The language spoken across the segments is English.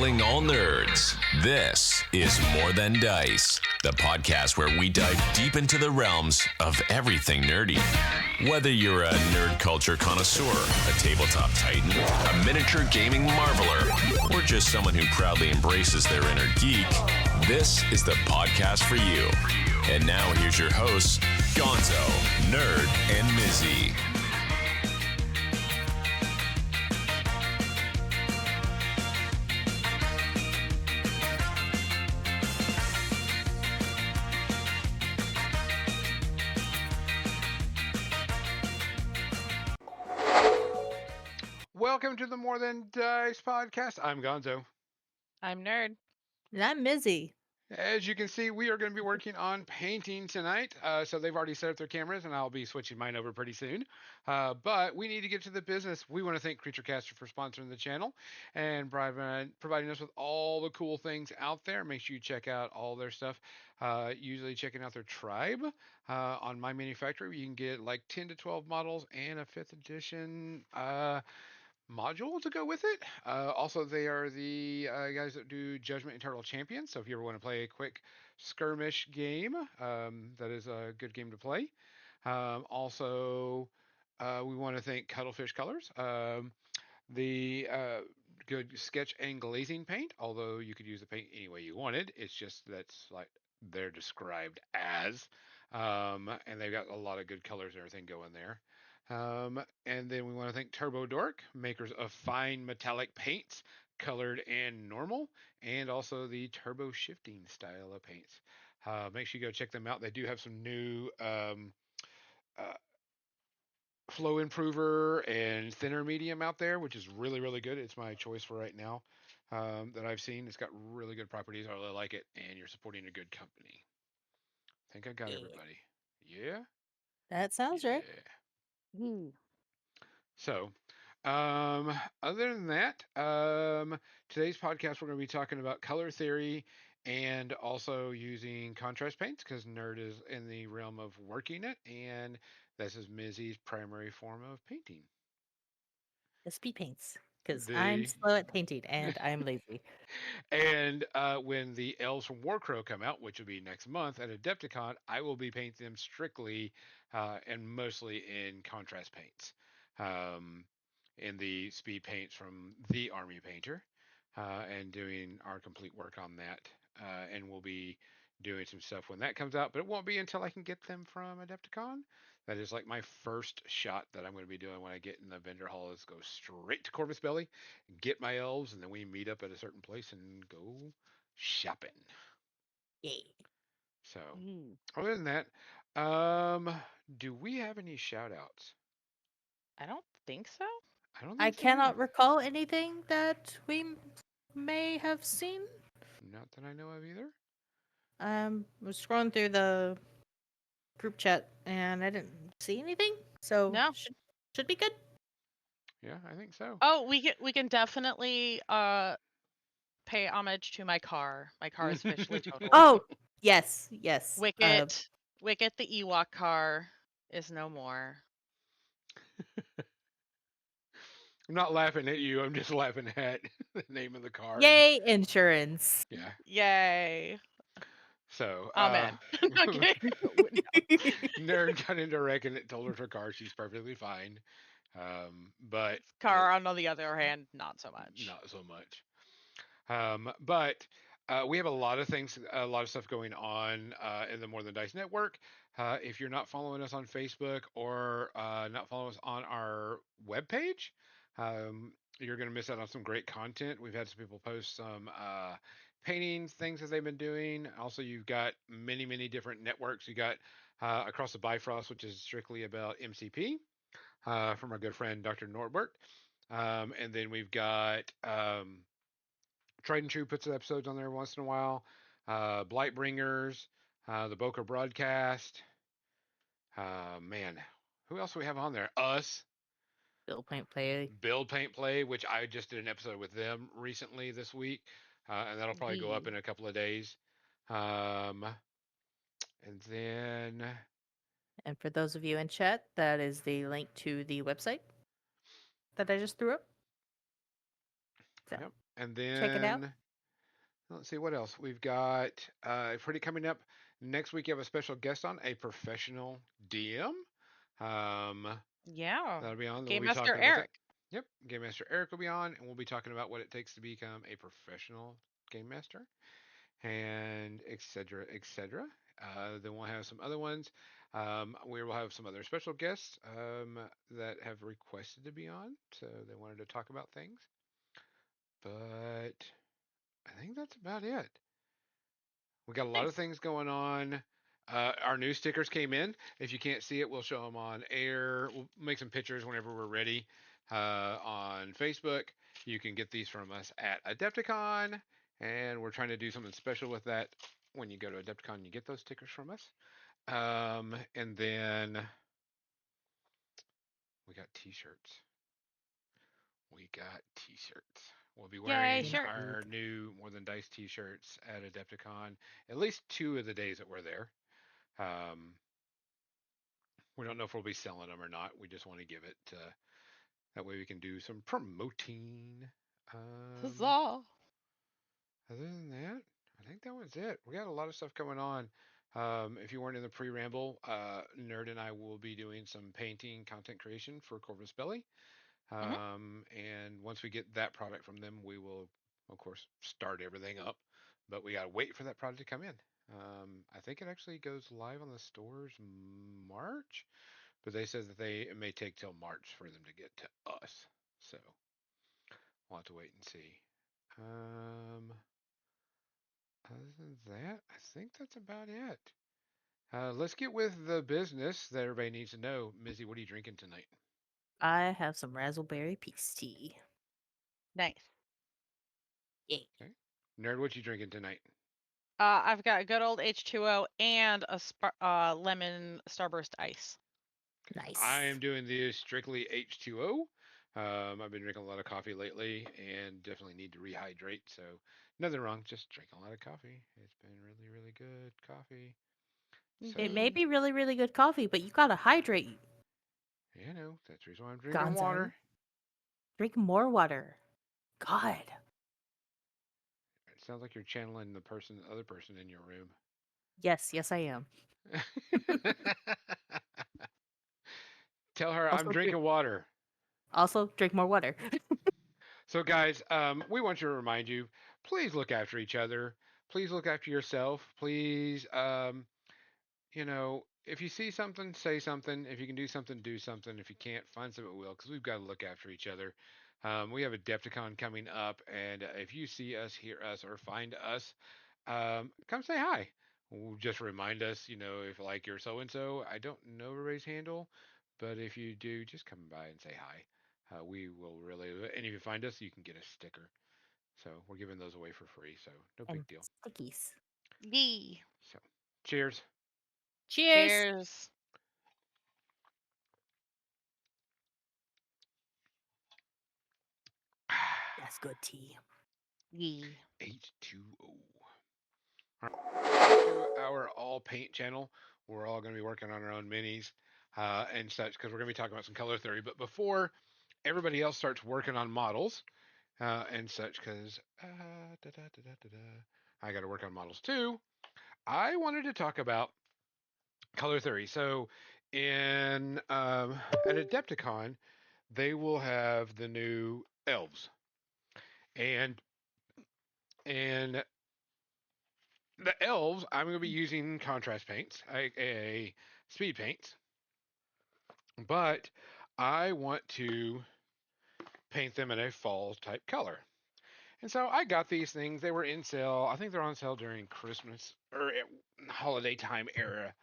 Calling all nerds. This is More Than Dice, the podcast where we dive deep into the realms of everything nerdy. Whether you're a nerd culture connoisseur, a tabletop titan, a miniature gaming marveler, or just someone who proudly embraces their inner geek, this is the podcast for you. And now here's your hosts, Gonzo, Nerd, and Mizzy. Welcome to the More Than Dice podcast. I'm Gonzo. I'm Nerd. And I'm Mizzy. As you can see, we are going to be working on painting tonight. So they've already set up their cameras, and I'll be switching mine over pretty soon. But we need to get to the business. We want to thank CreatureCaster for sponsoring the channel and providing us with all the cool things out there. Make sure you check out all their stuff. Usually checking out their tribe on My Manufacturer. You can get like 10 to 12 models and a 5th edition module to go with it. Also, they are the guys that do Judgment Eternal Champions. So if you ever want to play a quick skirmish game, that is a good game to play. Also, we want to thank Cuttlefish Colors, the good sketch and glazing paint. Although you could use the paint any way you wanted, it's just that's like they're described as, and they've got a lot of good colors and everything going there. And then we want to thank Turbo Dork, makers of fine metallic paints, colored and normal, and also the turbo shifting style of paints. Make sure you go check them out. They do have some new flow improver and thinner medium out there, which is really, really good. It's my choice for right now that I've seen. It's got really good properties. I really like it, and you're supporting a good company. I think I got everybody. Yeah? That sounds right. So, other than that, today's podcast we're going to be talking about color theory and also using contrast paints because Nerd is in the realm of working it, and this is Mizzy's primary form of painting. The speed paints. Because I'm The slow at painting and I'm lazy. and when the Elves from Warcrow come out, which will be next month at Adepticon, I will be painting them strictly and mostly in contrast paints. In the speed paints from the Army Painter, and doing our complete work on that. And we'll be doing some stuff when that comes out, but it won't be until I can get them from Adepticon. That is like my first shot that I'm going to be doing when I get in the vendor hall is go straight to Corvus Belly, get my elves, and then we meet up at a certain place and go shopping. Yay. So, other than that, do we have any shout outs? I don't think so. I don't I think so cannot either. recall anything that we may have seen. Not that I know of either. I was scrolling through the group chat and I didn't see anything. So No. should be good. Yeah, I think so. Oh, we can definitely pay homage to my car. My car is officially totaled. Oh, yes. Wicket the Ewok car is no more. I'm not laughing at you. I'm just laughing at the name of the car. Yay, insurance. Yeah. Yay. So, Amen. Okay. Nerd got into a wreck and it told her car. She's perfectly fine. But Car, on the other hand, not so much. Not so much. But we have a lot of things, a lot of stuff going on in the More Than Dice Network. If you're not following us on Facebook or not following us on our webpage, you're going to miss out on some great content. We've had some people post some painting things that they've been doing. Also, you've got many, many different networks. You got Across the Bifrost, which is strictly about MCP from our good friend Dr. Norbert. And then we've got Tried and True puts episodes on there once in a while. Blightbringers, the Boca Broadcast. Man, who else do we have on there? Us. Build Paint Play. Build Paint Play, which I just did an episode with them recently this week. And that'll probably go up in a couple of days. And then... And for those of you in chat, that is the link to the website that I just threw up. So. Yep. And Check it out. then let's see what else we've got. Pretty coming up next week. You have a special guest on, a professional DM. Um, Yeah. that'll be on. We'll Game be Master talking about that. Eric. Yep, Game Master Eric will be on, and we'll be talking about what it takes to become a professional game master, and etc. etc. Then we'll have some other ones. We will have some other special guests that have requested to be on, so they wanted to talk about things. But I think that's about it. We got a lot of Nice. things going on. Our new stickers came in. If you can't see it, we'll show them on air. We'll make some pictures whenever we're ready on Facebook. You can get these from us at Adepticon, and we're trying to do something special with that. When you go to Adepticon, you get those stickers from us. And then we got T-shirts. We'll be Yay, wearing shirt. our new More Than Dice T-shirts at Adepticon at least 2 of the days that we're there. We don't know if we'll be selling them or not. We just want to give it. That way we can do some promoting. Huzzah. Other than that, I think that was it. We got a lot of stuff going on. If you weren't in the pre-ramble, Nerd and I will be doing some painting content creation for Corvus Belli. And once we get that product from them, we will, of course, start everything up. But we got to wait for that product to come in. I think it actually goes live on the stores March, but they said that it may take till March for them to get to us. So we'll have to wait and see. Other than that, I think that's about it. Let's get with the business that everybody needs to know. Mizzy, what are you drinking tonight? I have some raspberry peace tea. Nice. Yay. Okay. Nerd, what you drinking tonight? I've got good old H2O and a lemon Starburst ice. Nice. I am doing the strictly H2O. I've been drinking a lot of coffee lately and definitely need to rehydrate. So nothing wrong, just drinking a lot of coffee. It's been really, really good coffee. So, It may be really, really good coffee, but you gotta hydrate. you know, that's the reason why I'm drinking Gonzo. water. Drink more water. God. It sounds like you're channeling the other person in your room. Yes, I am. Tell her Also I'm drinking water. Also, drink more water. So, guys, we want to remind you, please look after each other. Please look after yourself. Please, you know, if you see something, say something. If you can do something, do something. If you can't, find something will, because we've got to look after each other. We have Adepticon coming up, and if you see us, hear us, or find us, come say hi. Just remind us, you know, if like you're so and so. I don't know everybody's handle, but if you do, just come by and say hi. We will really, and if you find us, you can get a sticker. So we're giving those away for free, so no big And deal. stickies. Yee. So, cheers. Cheers. Cheers. That's good tea. Yee. H2O. To our all paint channel. We're all going to be working on our own minis and such because we're going to be talking about some color theory. But before everybody else starts working on models and such, because I got to work on models too, I wanted to talk about color theory. So at Adepticon, they will have the new elves, and the elves, I'm going to be using contrast paints, aka speed paints, but I want to paint them in a fall type color. And so I got these things. They were in sale. I think they're on sale during Christmas or holiday time era.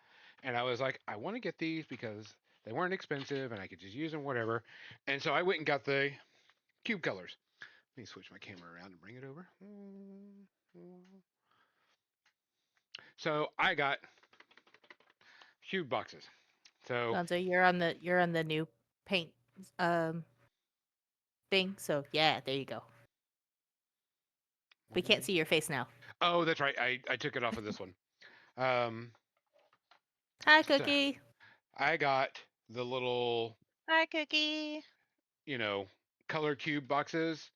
And I was like, I want to get these because they weren't expensive and I could just use them, whatever. And so I went and got the cube colors. Let me switch my camera around and bring it over. So I got cube boxes. So Gonzo, you're on the new paint thing. So yeah, there you go. We can't see your face now. Oh, that's right. I took it off of this one. Hi, Cookie. I got the little, Hi, Cookie. you know, color cube boxes.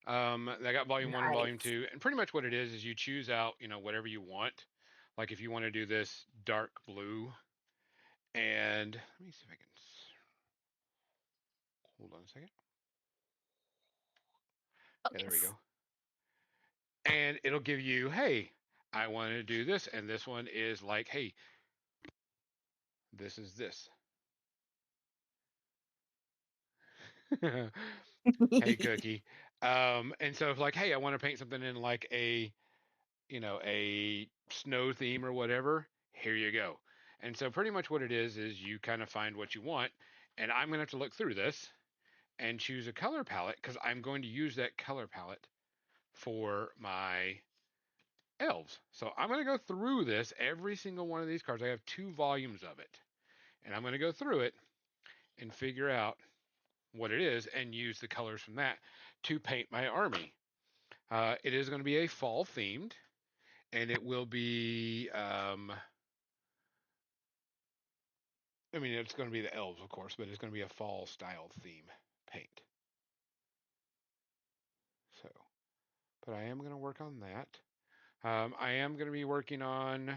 I got volume 1 and volume Nice. 2, and pretty much what it is you choose out, whatever you want. Like if you want to do this dark blue, and let me see if I can hold on a second. Yeah, there we Focus. go. And it'll give you, hey, I want to do this, and this one is like, hey, this is this. Hey, Cookie. And so if like, hey, I want to paint something in like a snow theme or whatever, here you go. And so pretty much what it is you kind of find what you want, and I'm gonna have to look through this and choose a color palette because I'm going to use that color palette for my elves. So I'm going to go through this, every single one of these cards. I have 2 volumes of it. And I'm going to go through it and figure out what it is and use the colors from that to paint my army. It is going to be a fall themed, and it will be, I mean, it's going to be the elves, of course, but it's going to be a fall style theme paint. So, but I am going to work on that. I am going to be working on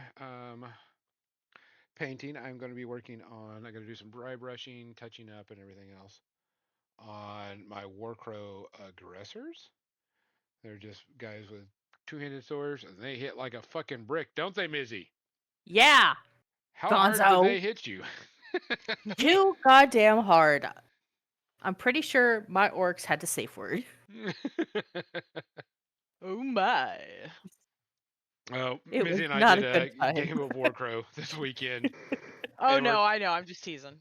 painting. I'm going to be working on, I'm going to do some dry brushing, touching up, and everything else on my Warcrow aggressors. They're just guys with 2-handed swords, and they hit like a fucking brick, don't they, Mizzy? Yeah, How hard do Gonzo. they hit you? Too goddamn hard. I'm pretty sure my orcs had the safe word. Oh my. Oh, It was Mizzy and I not did a good a time. game of Warcrow this weekend, Oh and no, I know. I'm just teasing.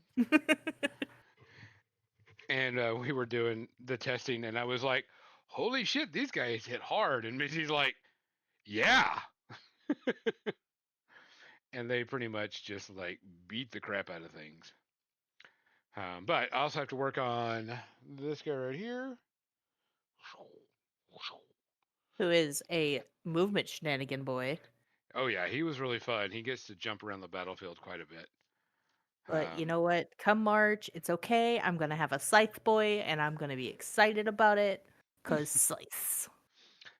we were doing the testing, and I was like, "Holy shit, these guys hit hard!" And Mizzy's like, "Yeah," and they pretty much just like beat the crap out of things. But I also have to work on this guy right here. Who is a movement shenanigan boy. Oh yeah, he was really fun. He gets to jump around the battlefield quite a bit. But you Um, know what? Come March, it's okay. I'm gonna have a scythe boy, and I'm gonna be excited about it. Cause scythes.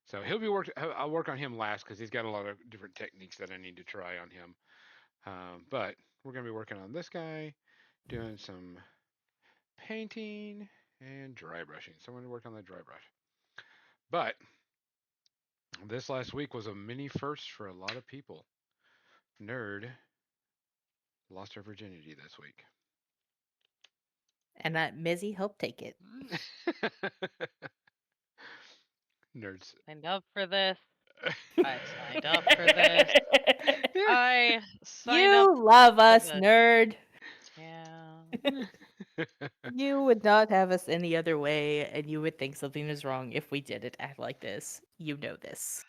so he'll be work. I'll work on him last because he's got a lot of different techniques that I need to try on him. But we're gonna be working on this guy, doing some painting and dry brushing. So I'm gonna work on the dry brush. But this last week was a mini first for a lot of people. Nerd lost her virginity this week. And that Mizzy helped take it. Nerds. Signed up for this. I signed up for this. I signed up You love for us, this. nerd. Yeah. You would not have us any other way, and you would think something is wrong if we didn't act like this. You know this.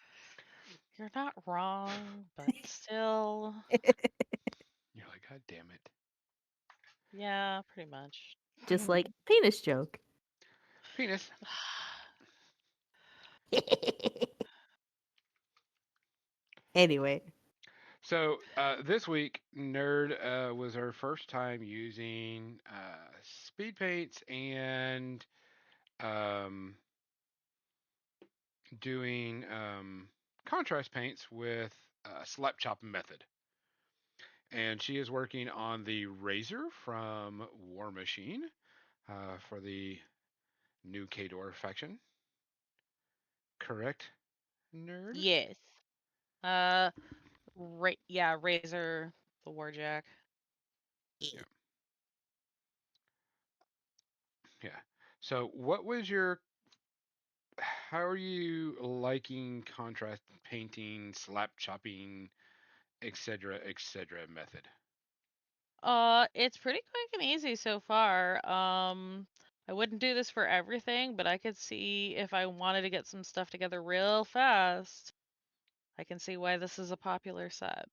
You're not wrong, but still. You're like, God damn it. Yeah, pretty much. Just like penis joke. Penis. Anyway, So this week, Nerd was her first time using speed paints and um, doing contrast paints with slap chop method. And she is working on the Razor from War Machine for the new Kador faction. Correct, Nerd? Yes. Yeah, Razor the Warjack. Yeah. Yeah. So what was your how are you liking contrast painting, slap chopping, etc., method? It's pretty quick and easy so far. I wouldn't do this for everything, but I could see if I wanted to get some stuff together real fast. I can see why this is a popular set.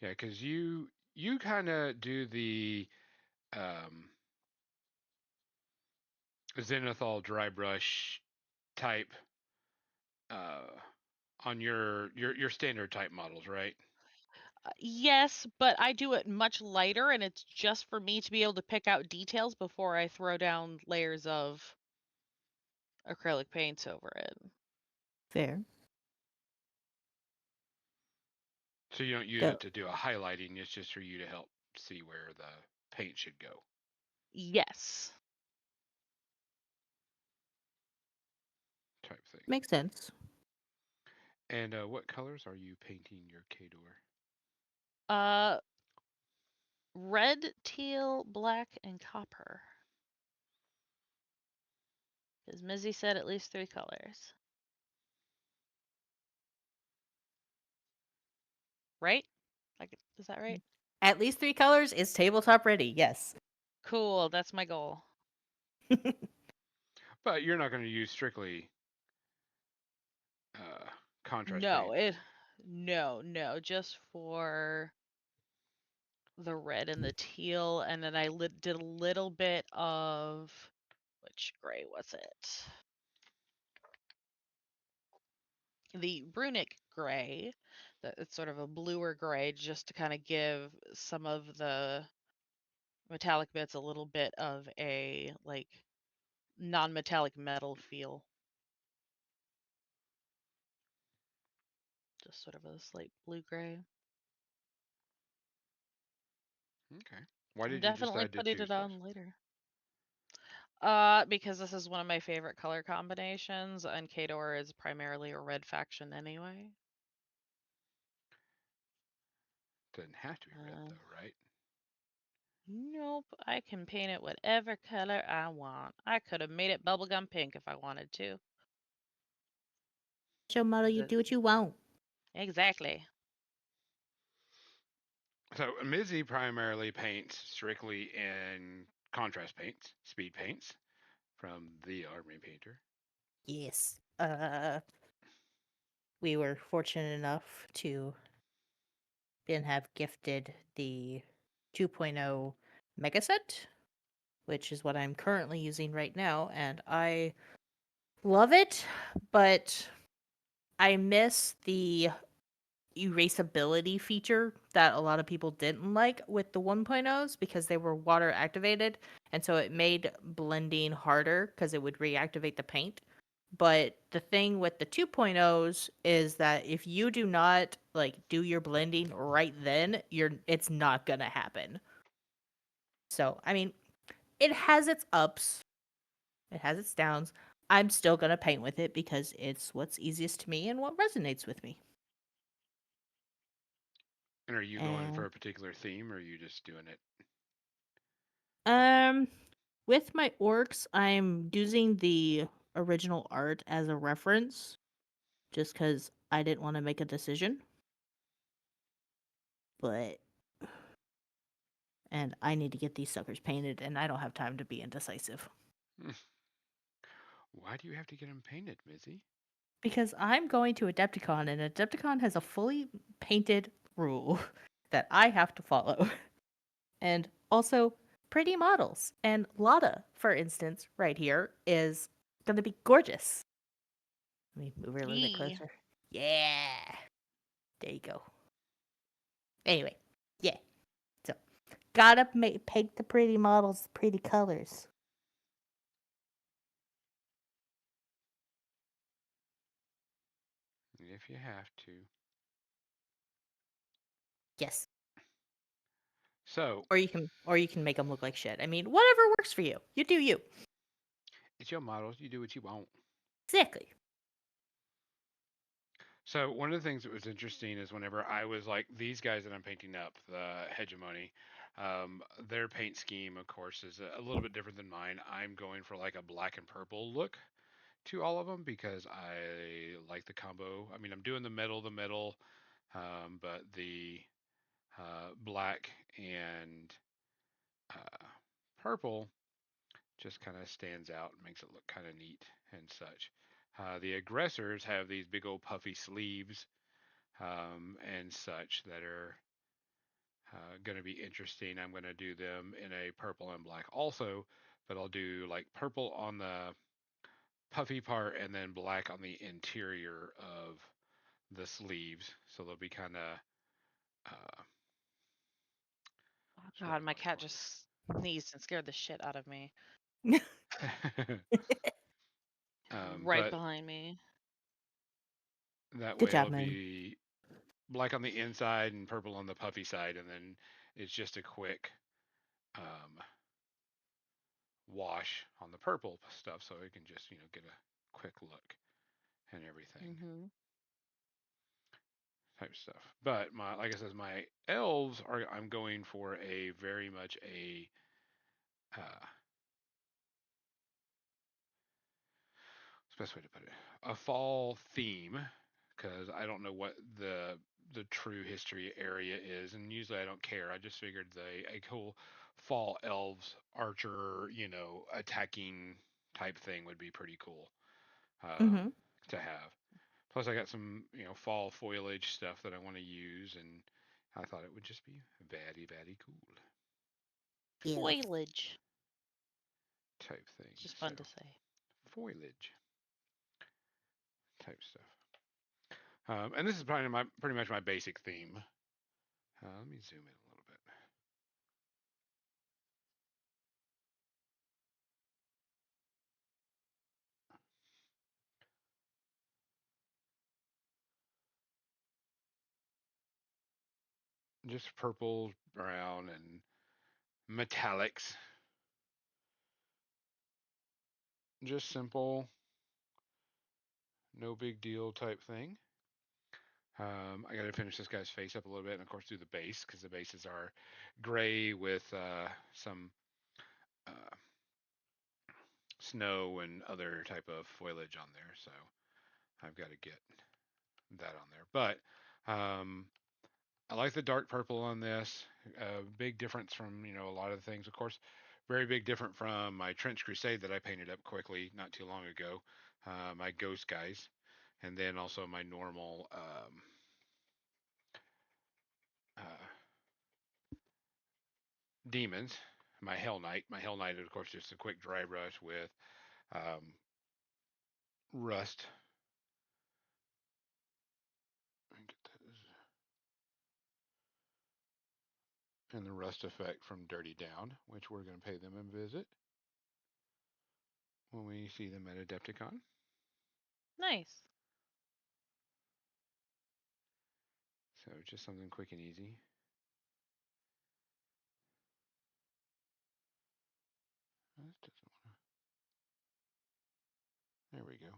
Yeah, because you kind of do the um, Zenithal dry brush type uh, on your standard type models, right? Yes, but I do it much lighter, and it's just for me to be able to pick out details before I throw down layers of acrylic paints over it. Fair. So you don't use So it to do a highlighting. It's just for you to help see where the paint should go. Yes. Type thing. makes sense. And what colors are you painting your Khador? Uh, red, teal, black, and copper. As Mizzy said, at least 3 colors. Right? Like, is that right? At least 3 colors is tabletop ready. Yes. Cool. That's my goal. But you're not going to use strictly contrast No, paints. no, just for the red and the teal, and then I did a little bit of which gray was it? The runic gray. It's sort of a bluer gray, just to kind of give some of the metallic bits a little bit of a like non-metallic metal feel. Just sort of a slight blue gray. Okay. Why I'm did you definitely decide to putting choose it those? on later. Because this is one of my favorite color combinations, and Khador is primarily a red faction anyway. Doesn't have to be red Uh, though, right? Nope, I can paint it whatever color I want. I could have made it bubblegum pink if I wanted to. Show model, you The- do what you want. Exactly. So Mizzy primarily paints strictly in contrast paints, speed paints from the Army Painter. Yes. We were fortunate enough to been have gifted the 2.0 mega set, which is what I'm currently using right now, and I love it, but I miss the erasability feature that a lot of people didn't like with the 1.0s because they were water activated, and so it made blending harder because it would reactivate the paint. But the thing with the 2.0s is that if you do not like do your blending right then, it's not gonna happen. So, I mean, it has its ups, it has its downs. I'm still gonna paint with it because it's what's easiest to me and what resonates with me. And are you going for And a particular theme, or are you just doing it? um with my orcs, I'm using the original art as a reference just cuz I didn't want to make a decision. But and I need to get these suckers painted and I don't have time to be indecisive Why do you have to get them painted, Mizzy? because I'm going to Adepticon and Adepticon has a fully painted rule that I have to follow. And also pretty models. And Lotta, for instance, right here is going to be gorgeous. Let me move her a little bit Yee. closer. Yeah. There you go. Anyway, yeah. So, gotta paint the pretty models pretty colors. If you have to. Yes. So Or you can make them look like shit. I mean, whatever works for you. You do you. it's your models. You do what you want. Exactly. So one of the things that was interesting is whenever I was like these guys that I'm painting up, the hegemony, their paint scheme, of course, is a little bit different than mine. I'm going for like a black and purple look to all of them because I like the combo. I mean, I'm doing the metal, but the black and uh, purple just kind of stands out and makes it look kind of neat and such. The aggressors have these big old puffy sleeves and such that are going to be interesting. I'm going to do them in a purple and black also, but I'll do like purple on the puffy part and then black on the interior of the sleeves. So they'll be kind of uh, Oh what God, do my I cat want just sneezed and scared the shit out of me. to? right but behind me. that Good way job, it'll Moon. be black on the inside and purple on the puffy side, and then it's just a quick wash on the purple stuff, so it can just get a quick look and everything Mm-hmm. type stuff. But my like I says, my elves are I'm going for a very much a uh, what's the best way to put it? A fall theme, because I don't know what the true history area is, and usually I don't care. I just figured a cool fall elves archer, attacking type thing would be pretty cool Mm-hmm. to have. Plus, I got some fall foliage stuff that I want to use, and I thought it would just be very very cool Yeah. Foliage. type thing. It's just So fun to say. foliage type stuff. And this is probably pretty much my basic theme. Let me zoom in a little bit. Just purple, brown, and metallics. Just simple, no big deal type thing. I got to finish this guy's face up a little bit, and of course do the base because the bases are gray with some uh, snow and other type of foliage on there. So I've got to get that on there. But I like the dark purple on this. Big difference from a lot of the things. Of course, very big different from my Trench Crusade that I painted up quickly not too long ago. My Ghost guys, and then also my normal uh, demons. My Hell Knight. My Hell Knight, of course, just a quick dry brush with um, rust. And the rust effect from Dirty Down, which we're going to pay them a visit when we see them at Adepticon. Nice. So just something quick and easy. There we go.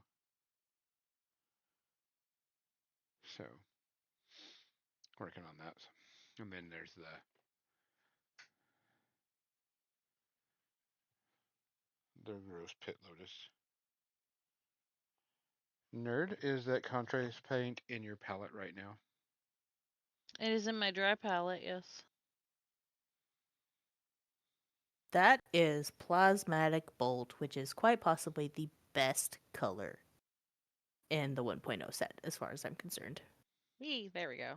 So working on that. And then there's the gross pit lotus. Nerd, is that contrast paint in your palette right now? It is in my dry palette, yes. That is Plasmatic Bolt, which is quite possibly the best color in the 1.0 set, as far as I'm concerned. Yee, there we go.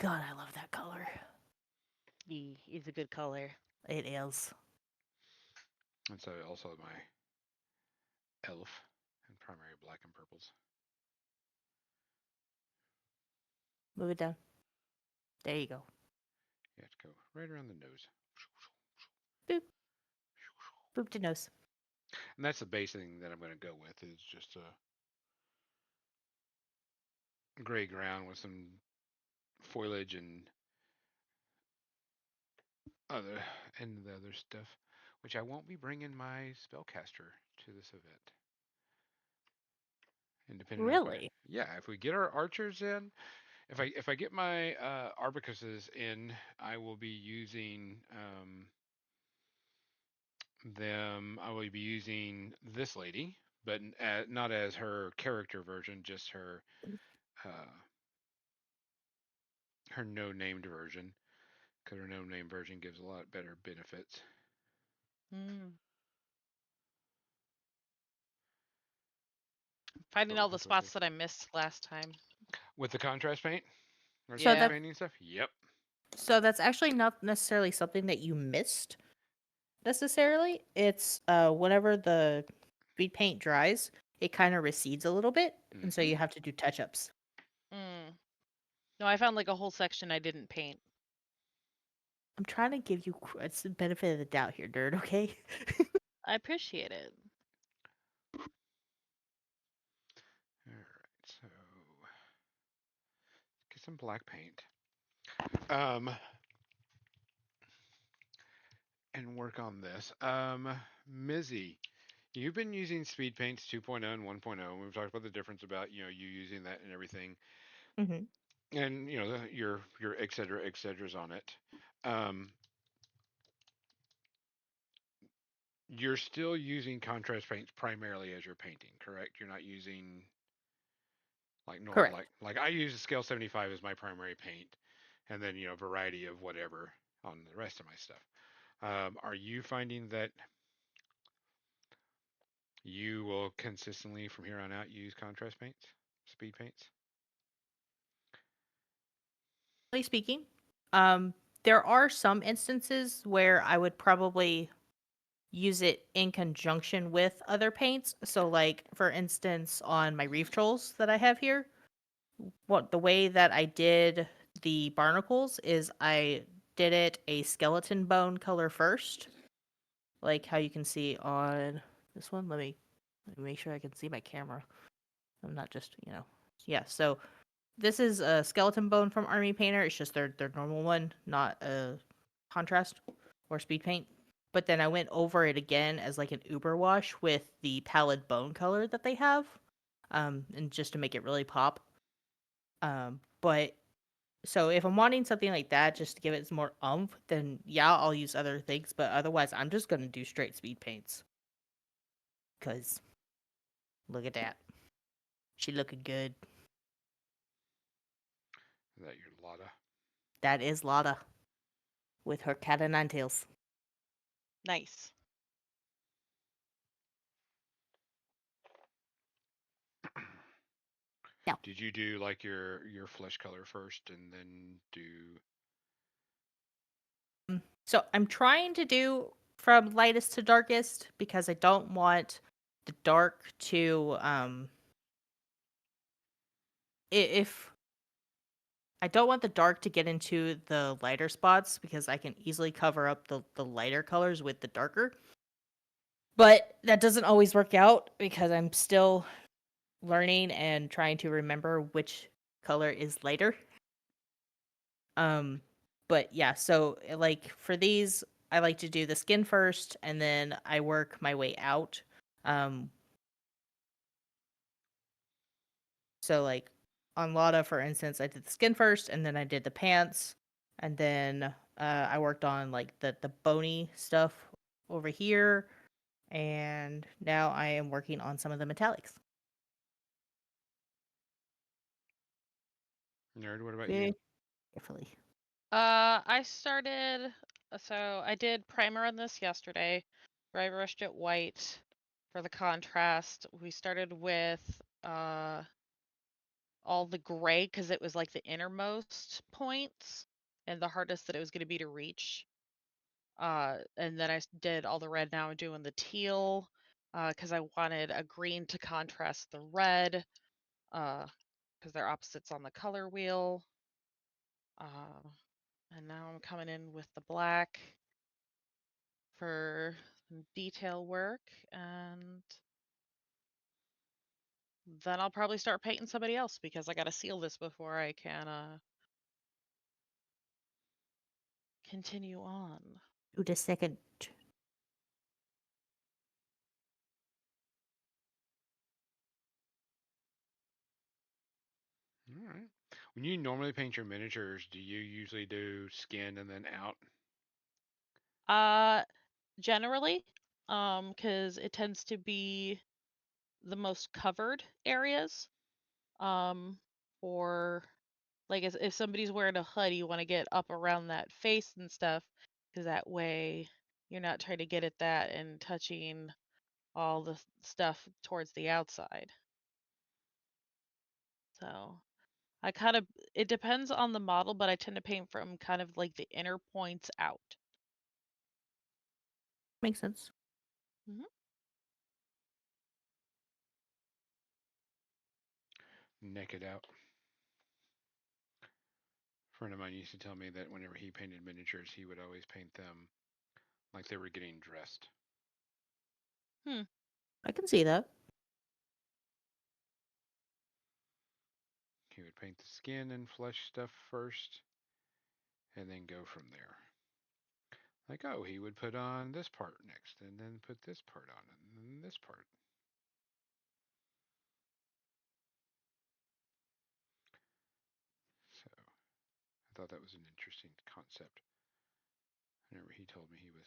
God, I love that color. Yee is a good color. It is. And so also my elf and primary black and purples. Move it down. There you go. You have to go right around the nose. Boop. Boop to nose. And that's the base thing that I'm going to go with is just a gray ground with some foliage and the other stuff, which I won't be bringing my spellcaster to this event. And depending on Really? if we get our archers in, if I get my arbicuses in, I will be using them. I will be using this lady, but not as her character version, just uh, her no named version, because her no name version gives a lot better benefits. Finding So all the that's what spots that I missed last time. with the contrast paint or So space Yeah. painting stuff. Yep. So that's actually not necessarily something that you missed necessarily. It's whenever the speed paint dries, it kind of recedes a little bit, and so you have to do touch-ups. No, I found like a whole section I didn't paint. I'm trying to give you it's the benefit of the doubt here, nerd. Okay. I appreciate it. All right, so get some black paint. Um, and work on this. Mizzy, you've been using speed paints 2.0 and 1.0. And we've talked about the difference about you using that and everything, hmm and your et ceteras on it. Um, you're still using contrast paints primarily as you're painting, correct? You're not using like normal Correct. like I use a scale 75 as my primary paint, and then variety of whatever on the rest of my stuff. Are you finding that you will consistently from here on out use contrast paints, speed paints? Generally speaking, um, there are some instances where I would probably use it in conjunction with other paints. So, like for instance, on my reef trolls that I have here, what the way that I did the barnacles is I did it a skeleton bone color first, like how you can see on this one. Let me make sure I can see my camera. I'm not just yeah. So this is a skeleton bone from Army Painter. It's just their normal one, not a contrast or speed paint. But then I went over it again as like an uber wash with the pallid bone color that they have, and just to make it really pop. But so if I'm wanting something like that, just to give it some more oomph, then yeah, I'll use other things. But otherwise, I'm just gonna do straight speed paints. Cause look at that, she looking good. Is that your Lotta? That is Lotta with her cat o' nine tails. Nice. Yeah. Did you do like your flesh color first and then do? So I'm trying to do from lightest to darkest because I don't want the dark to if I don't want the dark to get into the lighter spots because I can easily cover up the lighter colors with the darker. But that doesn't always work out because I'm still learning and trying to remember which color is lighter. Um, but yeah, so like for these, I like to do the skin first, and then I work my way out. Um, so like on Lotta, for instance, I did the skin first, and then I did the pants, and then I worked on like the bony stuff over here, and now I am working on some of the metallics. Nerd, what about you? Very carefully. I started, so I did primer on this yesterday. Dry brushed it white for the contrast. We started with all the gray because it was like the innermost points and the hardest that it was going to be to reach. And then I did all the red. Now I'm doing the teal because I wanted a green to contrast the red because they're opposites on the color wheel. And now I'm coming in with the black for some detail work, and then I'll probably start painting somebody else because I got to seal this before I can continue on. Do the second. All right. When you normally paint your miniatures, do you usually do skin and then out? Uh, generally, because it tends to be the most covered areas. Or like if somebody's wearing a hood, you want to get up around that face and stuff, because that way you're not trying to get at that and touching all the stuff towards the outside. So I kind of, it depends on the model, but I tend to paint from kind of like the inner points out. Makes sense. Hmm. Neck it out. A friend of mine used to tell me that whenever he painted miniatures, he would always paint them like they were getting dressed. I can see that. He would paint the skin and flesh stuff first, and then go from there. Like, oh, he would put on this part next, and then put this part on, and then this part. So I thought that was an interesting concept. Whenever he told me he would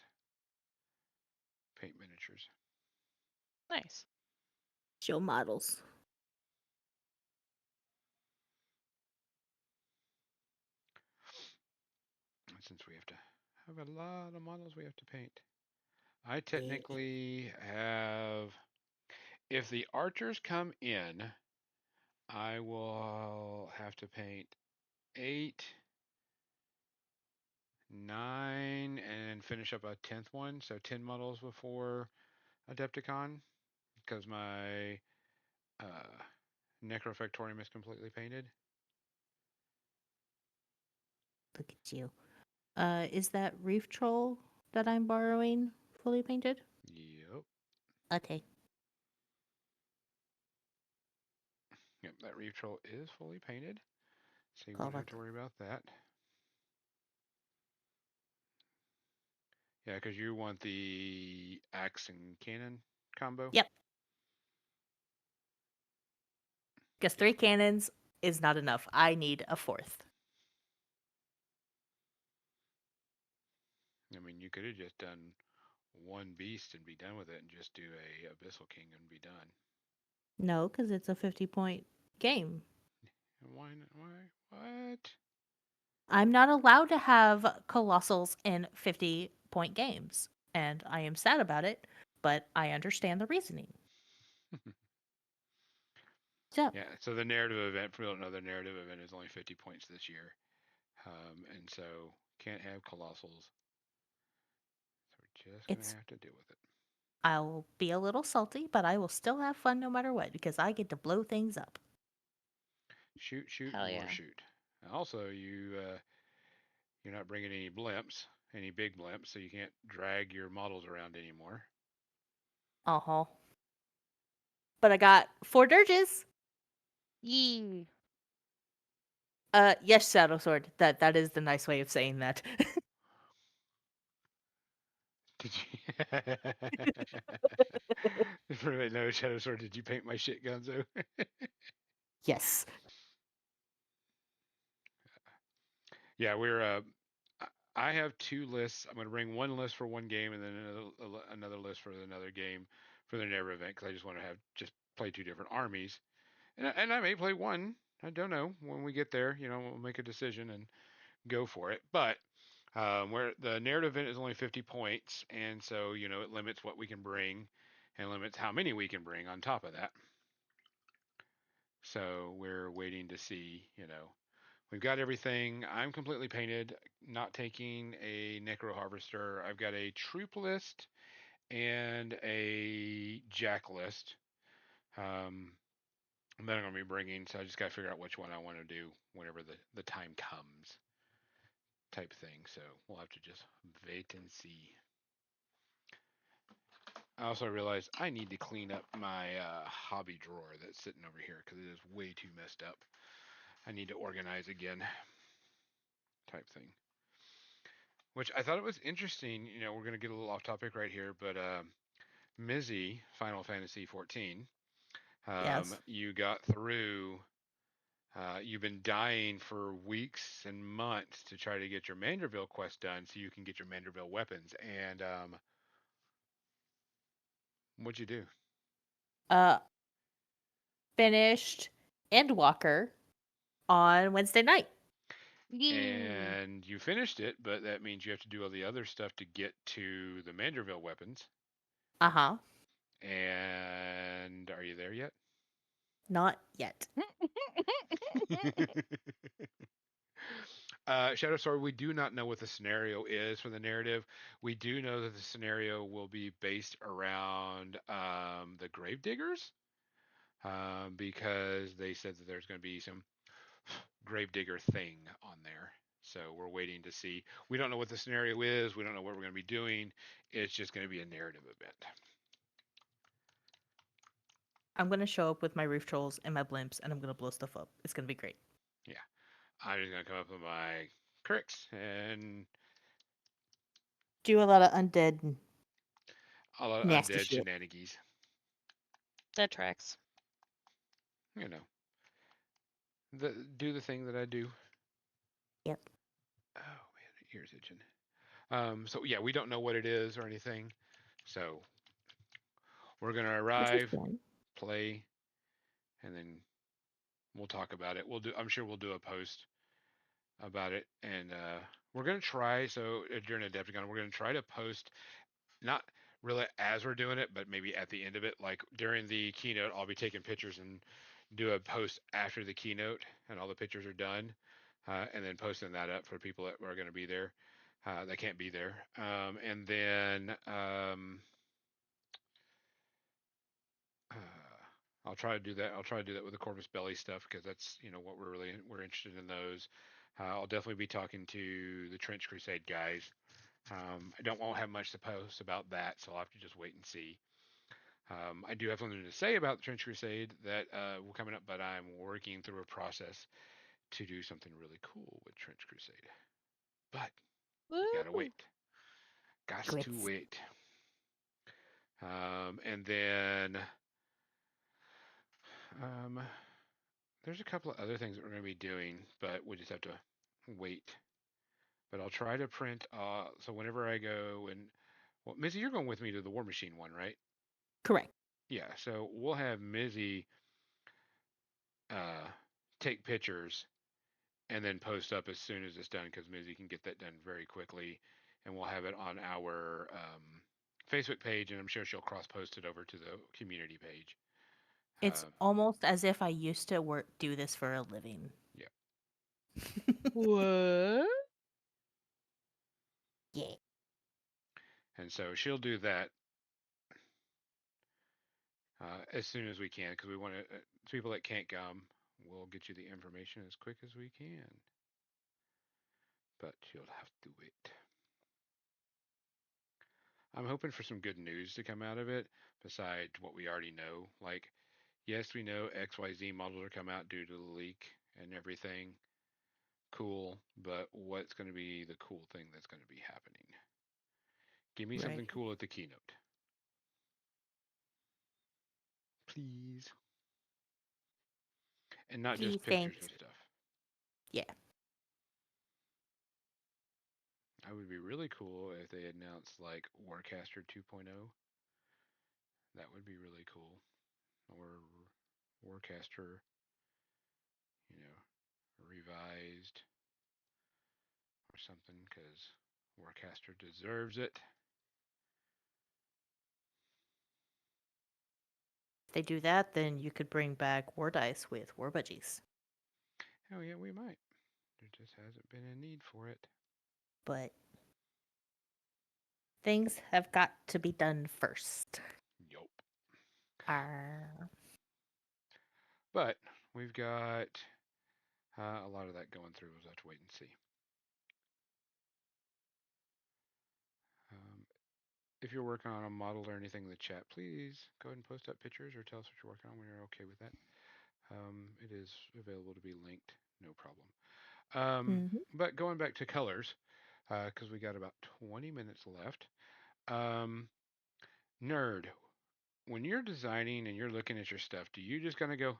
paint miniatures. Nice. Show models. And since we have to have a lot of models we have to paint, I technically have. If the archers come in, I will have to paint 8, 9, and finish up a 10th one. So 10 models before Adepticon, because my Necrofectorium is completely painted. Look at you. Is that Reef Troll that I'm borrowing fully painted? Yep. Okay. Yep, that Reef Troll is fully painted. So you Cool. won't have to worry about that. Yeah, because you want the axe and cannon combo? Yep. Because 3 cannons is not enough. I need a 4th. I mean, you could have just done one beast and be done with it and just do a Abyssal King and be done. No, because it's a 50-point game. Why? What? I'm not allowed to have colossals in 50-point games. And I am sad about it, but I understand the reasoning. So, Yeah, so the narrative event, for don't know, the narrative event is only 50 points this year. And so can't have colossals. So we're just going to it's have to deal with it. I'll be a little salty, but I will still have fun no matter what because I get to blow things up. Shoot, shoot, Hell and more yeah. shoot. And also, you're not bringing any blimps, any big blimps, so you can't drag your models around anymore. Uh-huh. But I got 4 dirges. Yee. Yes, Shadow Sword. That is the nice way of saying that. Did you? For everybody knows, Shadow Sword, did you paint my shit, Gonzo? Yes. Yeah, I have 2 lists. I'm going to bring one list for one game and then another list for another game for the Never event because I just want to have just play 2 different armies, and I may play one. I don't know when we get there. We'll make a decision and go for it. But where the narrative event is only 50 points, and so it limits what we can bring, and limits how many we can bring on top of that. So we're waiting to see. We've got everything. I'm completely painted, not taking a Necro Harvester. I've got a troop list and a jack list that I'm going to be bringing. So I just got to figure out which one I want to do whenever the time comes, type thing. So we'll have to just wait and see. I also realized I need to clean up my hobby drawer that's sitting over here because it is way too messed up. I need to organize again, type thing. Which I thought it was interesting. We're going to get a little off topic right here, but Mizzy, Final Fantasy 14, Yes. you got through. You've been dying for weeks and months to try to get your Manderville quest done so you can get your Manderville weapons. And what'd you do? Uh, Finished Endwalker on Wednesday night. Yee. And you finished it, but that means you have to do all the other stuff to get to the Manderville weapons. Uh-huh. And are you there yet? Not yet. Shadow Sword, we do not know what the scenario is for the narrative. We do know that the scenario will be based around the Gravediggers, because they said that there's going to be some Gravedigger thing on there. So we're waiting to see. We don't know what the scenario is. We don't know what we're going to be doing. It's just going to be a narrative event. I'm gonna show up with my roof trolls and my blimps, and I'm gonna blow stuff up. It's gonna be great. Yeah. I'm just going to come up with my cricks and Do a lot of undead and a lot of nasty undead shit. shenanigans. That tracks. You know, do the thing that I do. Yep. Oh man, the ears itching. So yeah, we don't know what it is or anything. So we're gonna Which is arrive, fun. play, and then we'll talk about it. We'll do. I'm sure we'll do a post about it, and we're gonna try. So during Adepticon, we're gonna try to post not really as we're doing it, but maybe at the end of it, like during the keynote, I'll be taking pictures and do a post after the keynote, and all the pictures are done, and then posting that up for people that are going to be there, that can't be there, and then I'll try to do that. I'll try to do that with the Corvus Belly stuff because that's what we're interested in those. I'll definitely be talking to the Trench Crusade guys. Won't have much to post about that, so I'll have to just wait and see. I do have something to say about the Trench Crusade that will coming up, but I'm working through a process to do something really cool with Trench Crusade. But we gotta Woo! wait. Got to Grits. wait. And then um, there's a couple of other things that we're going to be doing, but we just have to wait. But I'll try to print. So whenever I go and well, Missy, you're going with me to the War Machine one, right? Correct. Yeah. So we'll have Mizzy uh, take pictures and then post up as soon as it's done because Mizzy can get that done very quickly, and we'll have it on our Facebook page, and I'm sure she'll cross post it over to the community page. It's almost as if I used to do this for a living. Yeah. What? Yeah. And so she'll do that as soon as we can because we want to. People that can't come, we'll get you the information as quick as we can. But you'll have to wait. I'm hoping for some good news to come out of it besides what we already know. Like, yes, we know XYZ models are come out due to the leak and everything. Cool, but what's going to be the cool thing that's going to be happening? Give me something Right. cool at the keynote. Please. And not Please, just pictures thanks. of stuff. Yeah. I would be really cool if they announced like Warcaster 2.0. That would be really cool. Or Warcaster, revised or something because Warcaster deserves it. If they do that, then you could bring back War Dice with War Budgies. Oh yeah, we might. There just hasn't been a need for it. But things have got to be done first. Yup. Arr. But we've got a lot of that going through. We'll have to wait and see. If you're working on a model or anything in the chat, please go ahead and post up pictures or tell us what you're working on when you're okay with that. It is available to be linked, no problem. But going back to colors, because we got about 20 minutes left. Nerd, when you're designing and you're looking at your stuff, do you just kind of go,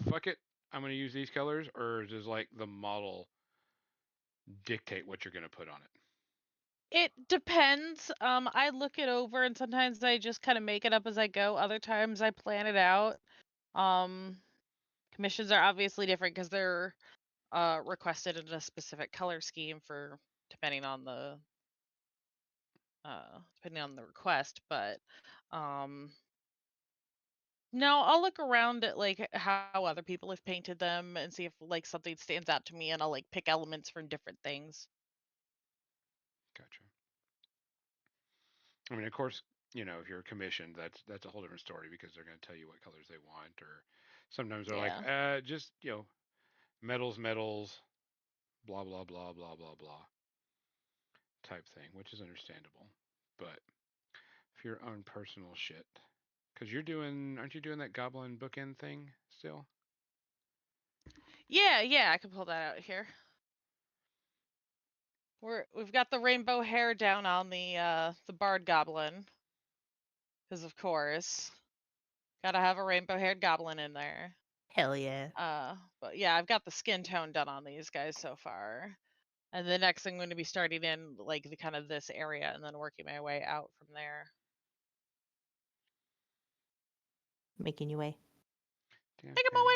fuck it, I'm going to use these colors? Or does like the model dictate what you're going to put on it? It depends. I look it over and sometimes I just kind of make it up as I go. Other times I plan it out. Commissions are obviously different because they're requested in a specific color scheme for depending on the request, but no, I'll look around at like how other people have painted them and see if like something stands out to me, and I'll like pick elements from different things. Gotcha. I mean, of course, if you're commissioned, that's a whole different story because they're going to tell you what colors they want, or sometimes they're like, Yeah. just metals, blah blah blah blah blah blah type thing, which is understandable. But for your own personal shit, because aren't you doing that goblin bookend thing still? Yeah, I can pull that out here. We've got the rainbow hair down on the bard goblin, because of course, gotta have a rainbow haired goblin in there. Hell yeah. But yeah, I've got the skin tone done on these guys so far. And the next thing I'm going to be starting in like the kind of this area and then working my way out from there. Making your way. Take 'em away.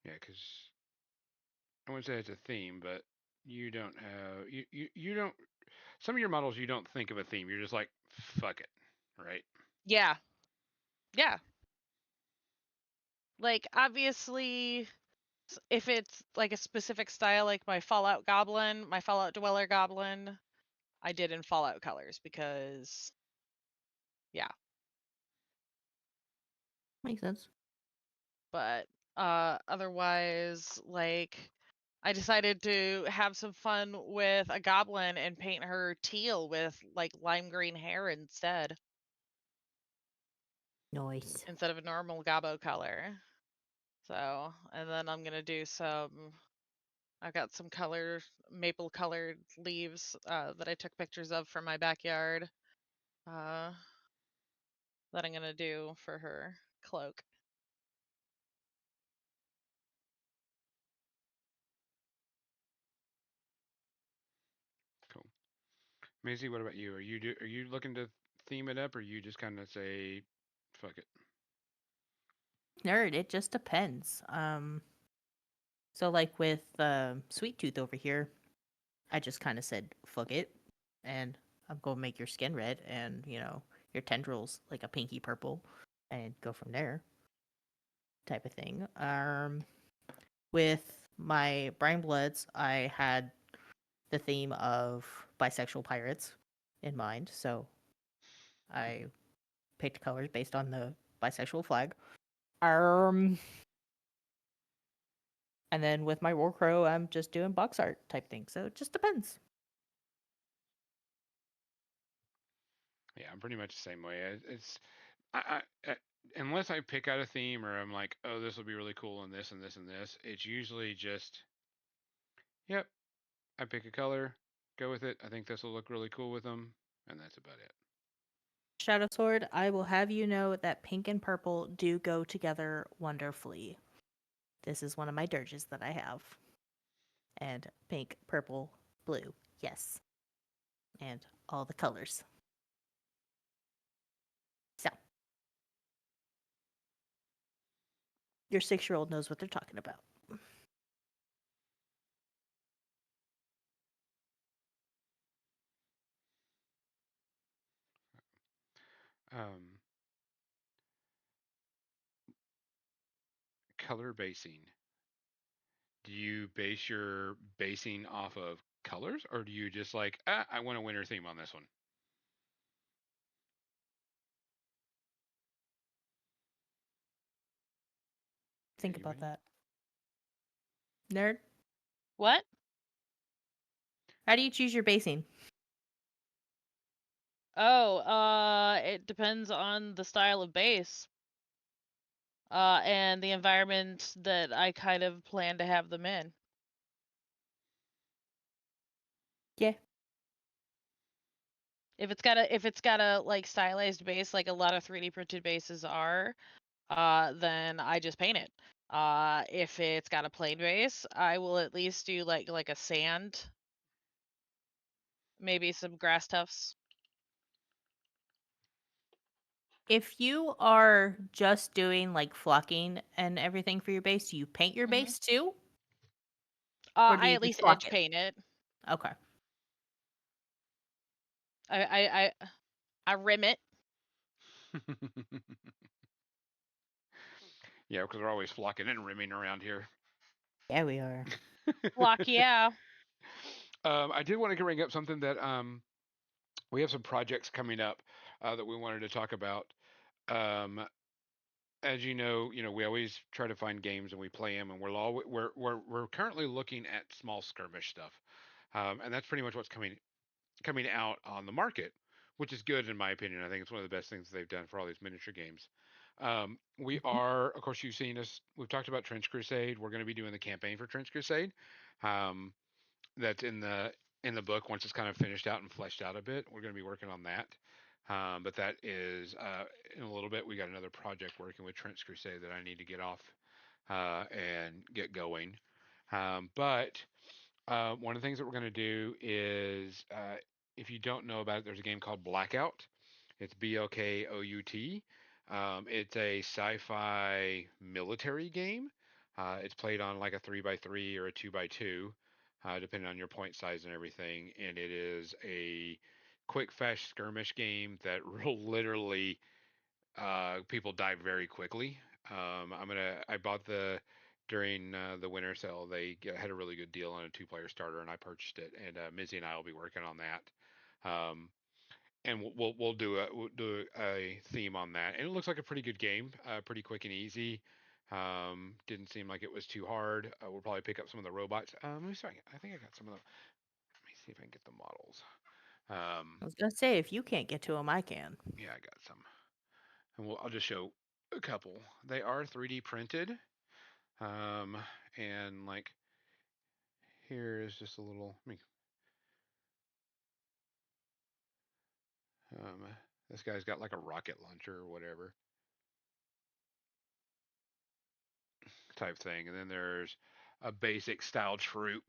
Yeah, because I wouldn't say it's a theme, but you don't have you don't some of your models you don't think of a theme. You're just like fuck it, right? Yeah. Like obviously if it's like a specific style like my Fallout Goblin, my Fallout Dweller Goblin, I did in Fallout colors because yeah. Makes sense. But otherwise like I decided to have some fun with a goblin and paint her teal with like lime green hair instead Nice. of a normal gobbo color. So, and then I'm gonna do I've got some maple colored leaves that I took pictures of from my backyard that I'm gonna do for her cloak. Cool. Maisie, what about you? Are you looking to theme it up, or you just kind of say fuck it? Nerd, it just depends. So like with Sweet Tooth over here, I just kind of said fuck it, and I'm gonna make your skin red, and your tendrils like a pinky purple, and go from there, type of thing. With my Brine Bloods, I had the theme of bisexual pirates in mind, so I picked colors based on the bisexual flag. And then with my War Crow, I'm just doing box art type thing. So it just depends. Yeah, I'm pretty much the same way. It's I unless I pick out a theme or I'm like, oh, this will be really cool and this and this and this. It's usually just, yep, I pick a color, go with it. I think this will look really cool with them, and that's about it. Shadow Sword, I will have you know that pink and purple do go together wonderfully. This is one of my dirges that I have. And pink, purple, blue, yes. And all the colors. So, your 6-year-old knows what they're talking about. Um, Color basing. Do you base your basing off of colors, or do you just like, I want a winter theme on this one? Think You about ready? that. Nerd, What? how do you choose your basing? Oh, it depends on the style of base. And the environment that I kind of plan to have them in. Yeah. If it's got a like stylized base like a lot of 3D printed bases are, then I just paint it. If it's got a plain base, I will at least do like a sand, maybe some grass tufts. If you are just doing like flocking and everything for your base, do you paint your Mhm. base too? Or do I you at just least flock edge it? paint it. Okay. I rim it. Yeah, because we're always flocking and rimming around here. Yeah, we are. Block, yeah. I did want to bring up something that we have some projects coming up that we wanted to talk about. Um, as you know, we always try to find games and we play them, and we're currently looking at small skirmish stuff, and that's pretty much what's coming out on the market, which is good in my opinion. I think it's one of the best things they've done for all these miniature games. We Mhm. are, of course, you've seen us. We've talked about Trench Crusade. We're going to be doing the campaign for Trench Crusade. Um, that's in the book. Once it's kind of finished out and fleshed out a bit, we're going to be working on that. But that is in a little bit. We got another project working with Trench Crusade that I need to get off and get going. But one of the things that we're going to do is, if you don't know about it, there's a game called Blackout. It's Blokout. It's a sci-fi military game. It's played on like a 3x3 or a 2x2, depending on your point size and everything. And it is a quick, fast skirmish game that will literally people die very quickly. I bought the during the winter sale. Had a really good deal on a two-player starter, and I purchased it. And Mizzy and I will be working on that. And we'll do a theme on that. And it looks like a pretty good game, pretty quick and easy. Didn't seem like it was too hard. We'll probably pick up some of the robots. Let me see. I think I got some of them. Let me see if I can get the models. I was gonna say, if you can't get to them, I can. Yeah, I got some, and I'll just show a couple. They are 3D printed. Um, and like here is just a little. Um, this guy's got like a rocket launcher or whatever type thing, and then there's a basic style troop.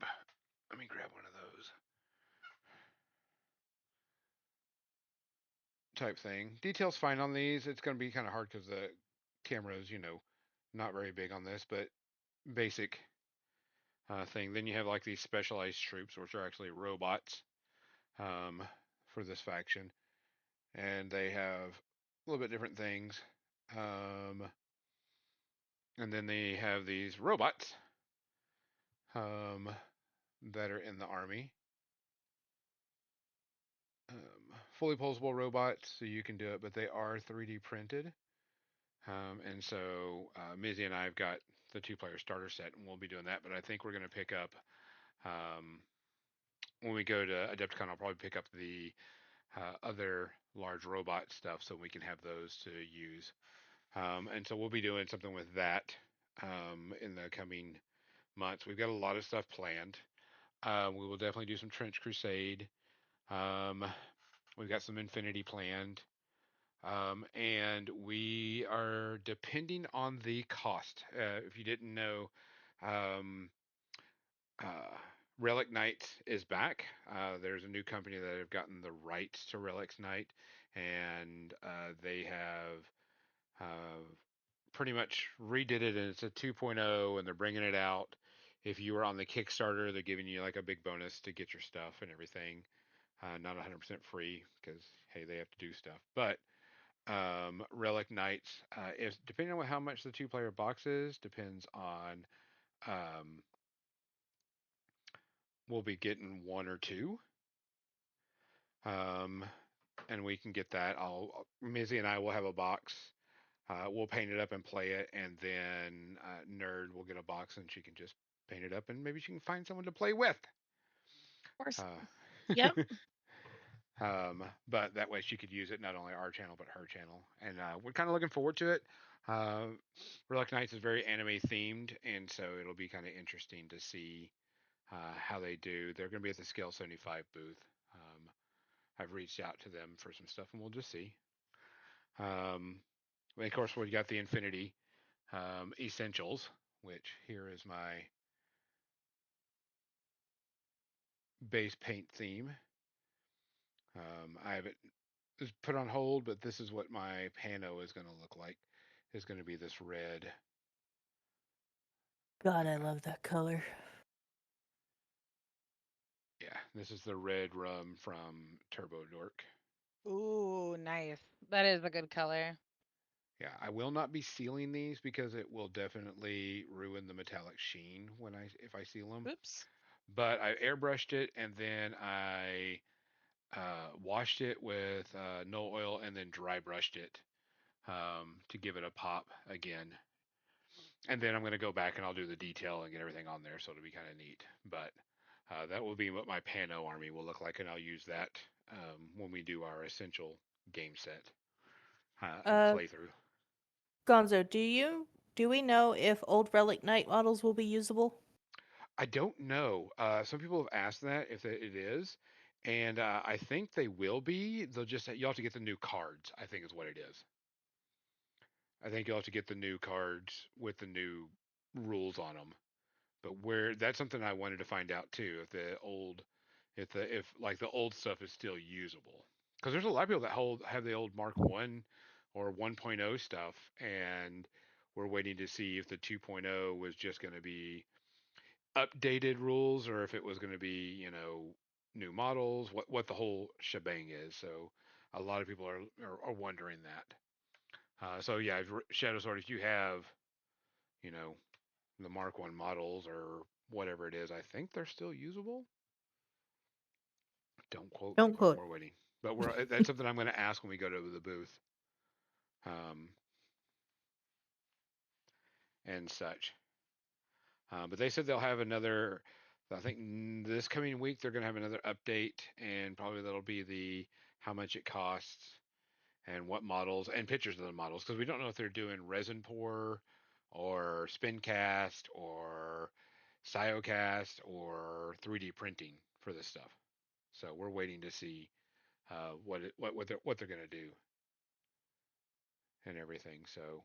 Let me grab one of those type thing. Details fine on these. It's going to be kind of hard because the camera is, not very big on this, but basic thing. Then you have like these specialized troops, which are actually robots um, for this faction, and they have a little bit different things. Um, and then they have these robots um, that are in the army. Fully posable robots, so you can do it, but they are 3D printed. And so Mizzy and I have got the two-player starter set, and we'll be doing that. But I think we're going to pick up um, when we go to Adepticon. I'll probably pick up the other large robot stuff so we can have those to use. And so we'll be doing something with that in the coming months. We've got a lot of stuff planned. We will definitely do some Trench Crusade. Um, we've got some Infinity planned. And we are depending on the cost. If you didn't know, um, uh, Relic Knight is back. There's a new company that have gotten the rights to Relic Knight, and they have uh, pretty much redid it, and it's a 2.0, and they're bringing it out. If you were on the Kickstarter, they're giving you like a big bonus to get your stuff and everything. Not 100% free because hey, they have to do stuff, but Relic Knights. If depending on how much the two-player box is, depends on. Um, we'll be getting one or two, um, and we can get that. Mizzy and I will have a box. We'll paint it up and play it, and then Nerd will get a box, and she can just paint it up, and maybe she can find someone to play with. Of course. Yep. Uh, but that way she could use it not only our channel but her channel, and we're kind of looking forward to it. Uh, Relic Knights is very anime themed, and so it'll be kind of interesting to see how they do. They're going to be at the Scale 75 booth. I've reached out to them for some stuff, and we'll just see. And of course, we got the Infinity Essentials, which here is my base paint theme. I have it put on hold, but this is what my pano is going to look like. Is going to be this red. God, I love that color. Yeah, this is the red rum from Turbo Dork. Ooh, nice. That is a good color. Yeah, I will not be sealing these because it will definitely ruin the metallic sheen if I seal them. Oops. But I airbrushed it and then I washed it with no oil and then dry brushed it to give it a pop again. And then I'm going to go back and I'll do the detail and get everything on there, so it'll be kind of neat. But that will be what my Pano army will look like, and I'll use that when we do our essential game set and Uh, playthrough. Gonzo, do we know if old Relic Knight models will be usable? I don't know. Some people have asked that if it is, and I think they will be. They'll just you'll have to get the new cards. I think is what it is. I think you'll have to get the new cards with the new rules on them. But where that's something I wanted to find out too. If like the old stuff is still usable, because there's a lot of people that have the old Mark 1 or 1.0 stuff, and we're waiting to see if the 2.0 was just going to be updated rules or if it was going to be, new models, what the whole shebang is. So a lot of people are wondering that. So yeah, Shadow Sword, if you have, you know, the Mark 1 models or whatever it is, I think they're still usable. Don't quote me, Don't but quote. we're waiting. But that's something I'm going to ask when we go to the booth, um, and such. But they said they'll have another. I think this coming week they're going to have another update, and probably that'll be the how much it costs and what models and pictures of the models, because we don't know if they're doing resin pour or spin cast or Cyocast or 3D printing for this stuff. So we're waiting to see what they're going to do and everything. So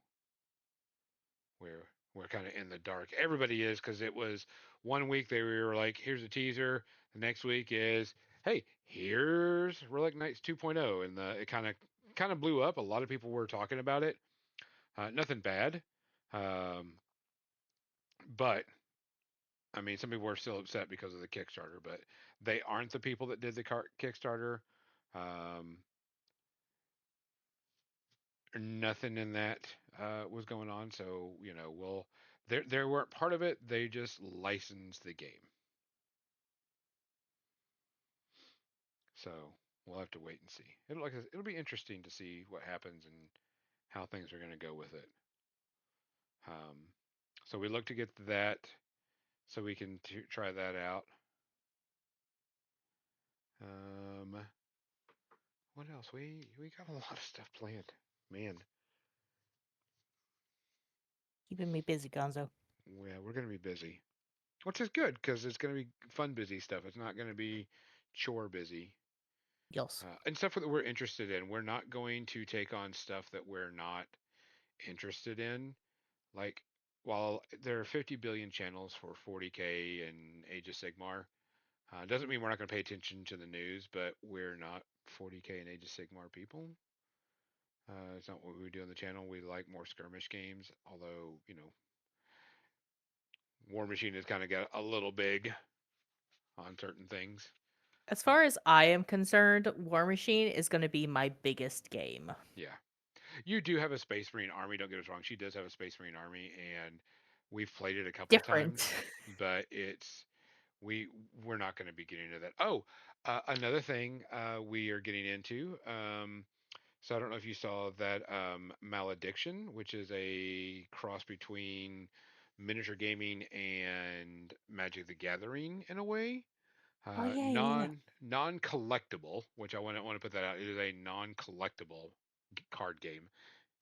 we're we're kind of in the dark. Everybody is, because it was one week they were like, here's a teaser. The next week is, hey, here's Relic Knights 2.0, and it kind of blew up. A lot of people were talking about it. Nothing bad, um, but I mean, some people were still upset because of the Kickstarter, but they aren't the people that did the Kickstarter. Um, Nothing in that was going on, so they weren't part of it. They just licensed the game, so we'll have to wait and see. It'll be interesting to see what happens and how things are going to go with it. Um, so we look to get that so we can try that out. Um, what else? We got a lot of stuff planned, man. Keeping me busy, Gonzo. Yeah, we're going to be busy, which is good because it's going to be fun busy stuff. It's not going to be chore busy. Yes. And stuff that we're interested in. We're not going to take on stuff that we're not interested in. Like, while there are 50 billion channels for 40K and Age of Sigmar, doesn't mean we're not going to pay attention to the news, but we're not 40K and Age of Sigmar people. It's not what we do on the channel. We like more skirmish games, although, War Machine has kind of got a little big on certain things. As far as I am concerned, War Machine is going to be my biggest game. Yeah. You do have a Space Marine army. Don't get us wrong. She does have a Space Marine army, and we've played it a couple Different. times, but we're not going to be getting into that. Oh, another thing we are getting into. So I don't know if you saw that Malediction, which is a cross between miniature gaming and Magic the Gathering in a way. Oh yeah. Non collectible, which I want to put that out. It is a non collectible card game.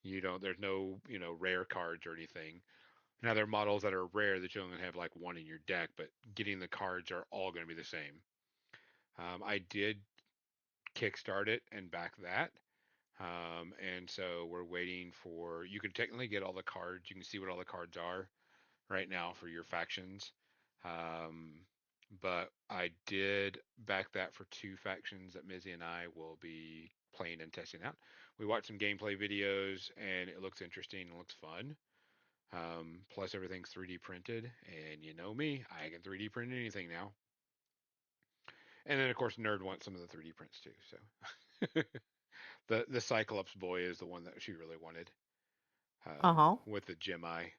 There's no, rare cards or anything. Now there are models that are rare that you only have like one in your deck, but getting the cards are all going to be the same. I did kickstart it and back that. And so we're waiting for, you can technically get all the cards. You can see what all the cards are right now for your factions. Um, but I did back that for 2 factions that Mizzy and I will be playing and testing out. We watched some gameplay videos and it looks interesting and looks fun. Plus everything's 3D printed, and you know me, I can 3D print anything now. And then of course Nerd wants some of the 3D prints too. So the Cyclops boy is the one that she really wanted, Uh-huh. with the gem eye.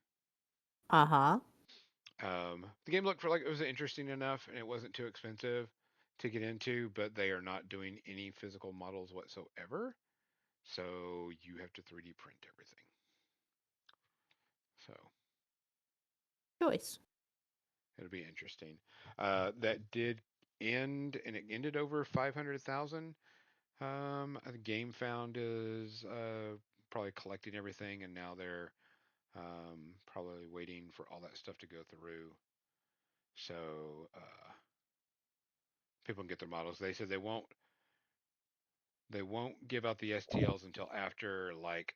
Uh-huh. The game looked for like it was interesting enough, and it wasn't too expensive to get into, but they are not doing any physical models whatsoever. So you have to 3D print everything. So Choice. it'll be interesting. That did end, and it ended over 500,000. The Game Found is probably collecting everything, and now they're probably waiting for all that stuff to go through. So people can get their models. They said they won't give out the STLs until after like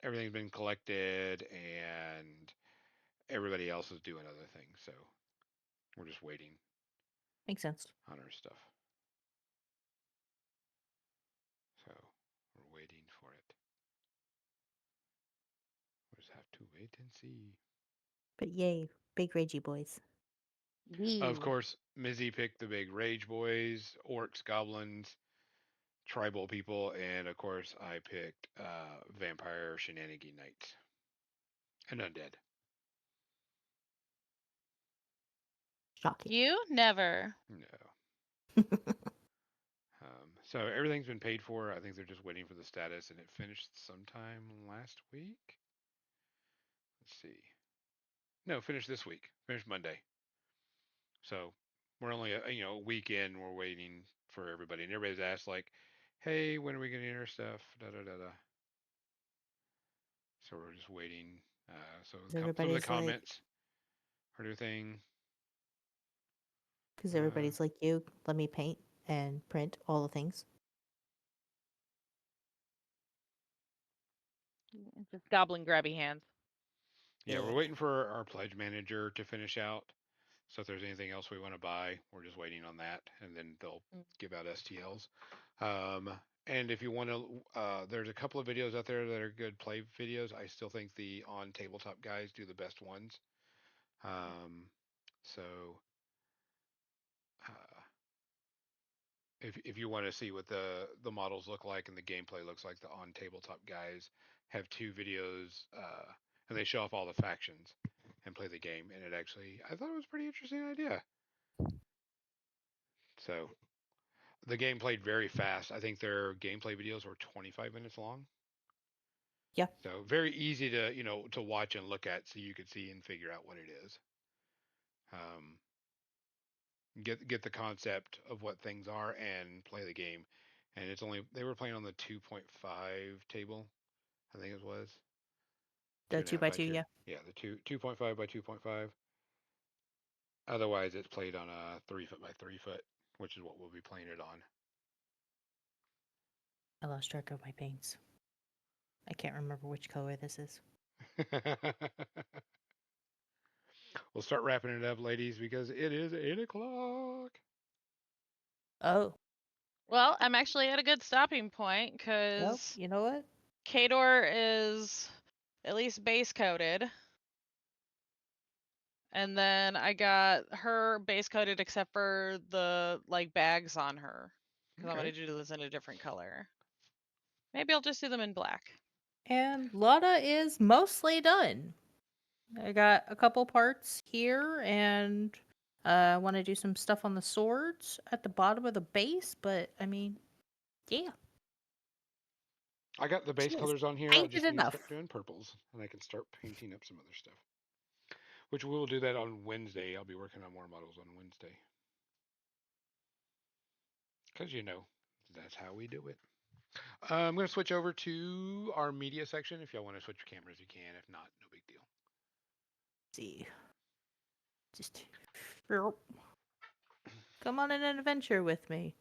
everything's been collected and everybody else is doing other things. So we're just waiting Makes sense. on our stuff. So we're waiting for it. We'll just have to wait and see. But yay, big ragey boys. Of Yee. course, Mizzy picked the big rage boys, orcs, goblins, tribal people, and of course I picked vampire shenanigan knights and undead. Shocking. You never. No. So everything's been paid for. I think they're just waiting for the status, and it finished sometime last week. Let's see. No, finished this week. Finished Monday. So we're only a week in. We're waiting for everybody, and everybody's asked like, "Hey, when are we getting our stuff?" Da da da da. So we're just waiting. So some of the Everybody's like, comments are their thing. because everybody's like you, let me paint and print all the things. Just goblin grabby hands. Yeah, we're Yeah. waiting for our pledge manager to finish out. So if there's anything else we want to buy, we're just waiting on that, and then they'll give out STLs. And if you want to, there's a couple of videos out there that are good play videos. I still think the on tabletop guys do the best ones. So if you want to see what the models look like and the gameplay looks like, the on tabletop guys have two videos, and they show off all the factions and play the game. And it actually, I thought it was a pretty interesting idea. So the game played very fast. I think their gameplay videos were 25 minutes long. Yeah. So very easy to to watch and look at, so you could see and figure out what it is. Get the concept of what things are and play the game. And it's only they were playing on the 2.5 table, I think it was. The 2.5 2x2, yeah. Yeah, the 2.5 by 2.5. Otherwise, it's played on a 3 foot by 3 foot, which is what we'll be playing it on. I lost track of my paints. I can't remember which color this is. We'll start wrapping it up, ladies, because it is 8 o'clock. Oh, Well, I'm actually at a good stopping point well, because you know what? Kador is at least base coated. And then I got her base coated except for the like bags on her. Because I Okay. wanted to do this in a different color. Maybe I'll just do them in black. And Lotta is mostly done. I got a couple parts here, and I want to do some stuff on the swords at the bottom of the base, but I mean, yeah. I got the base She is colors on here. I painted just need to enough. start doing purples, and I can start painting up some other stuff. Which we will do that on Wednesday. I'll be working on more models on Wednesday. Because, that's how we do it. I'm going to switch over to our media section. If y'all want to switch cameras, you can. If not, no big deal. Let's see. Just come on an adventure with me.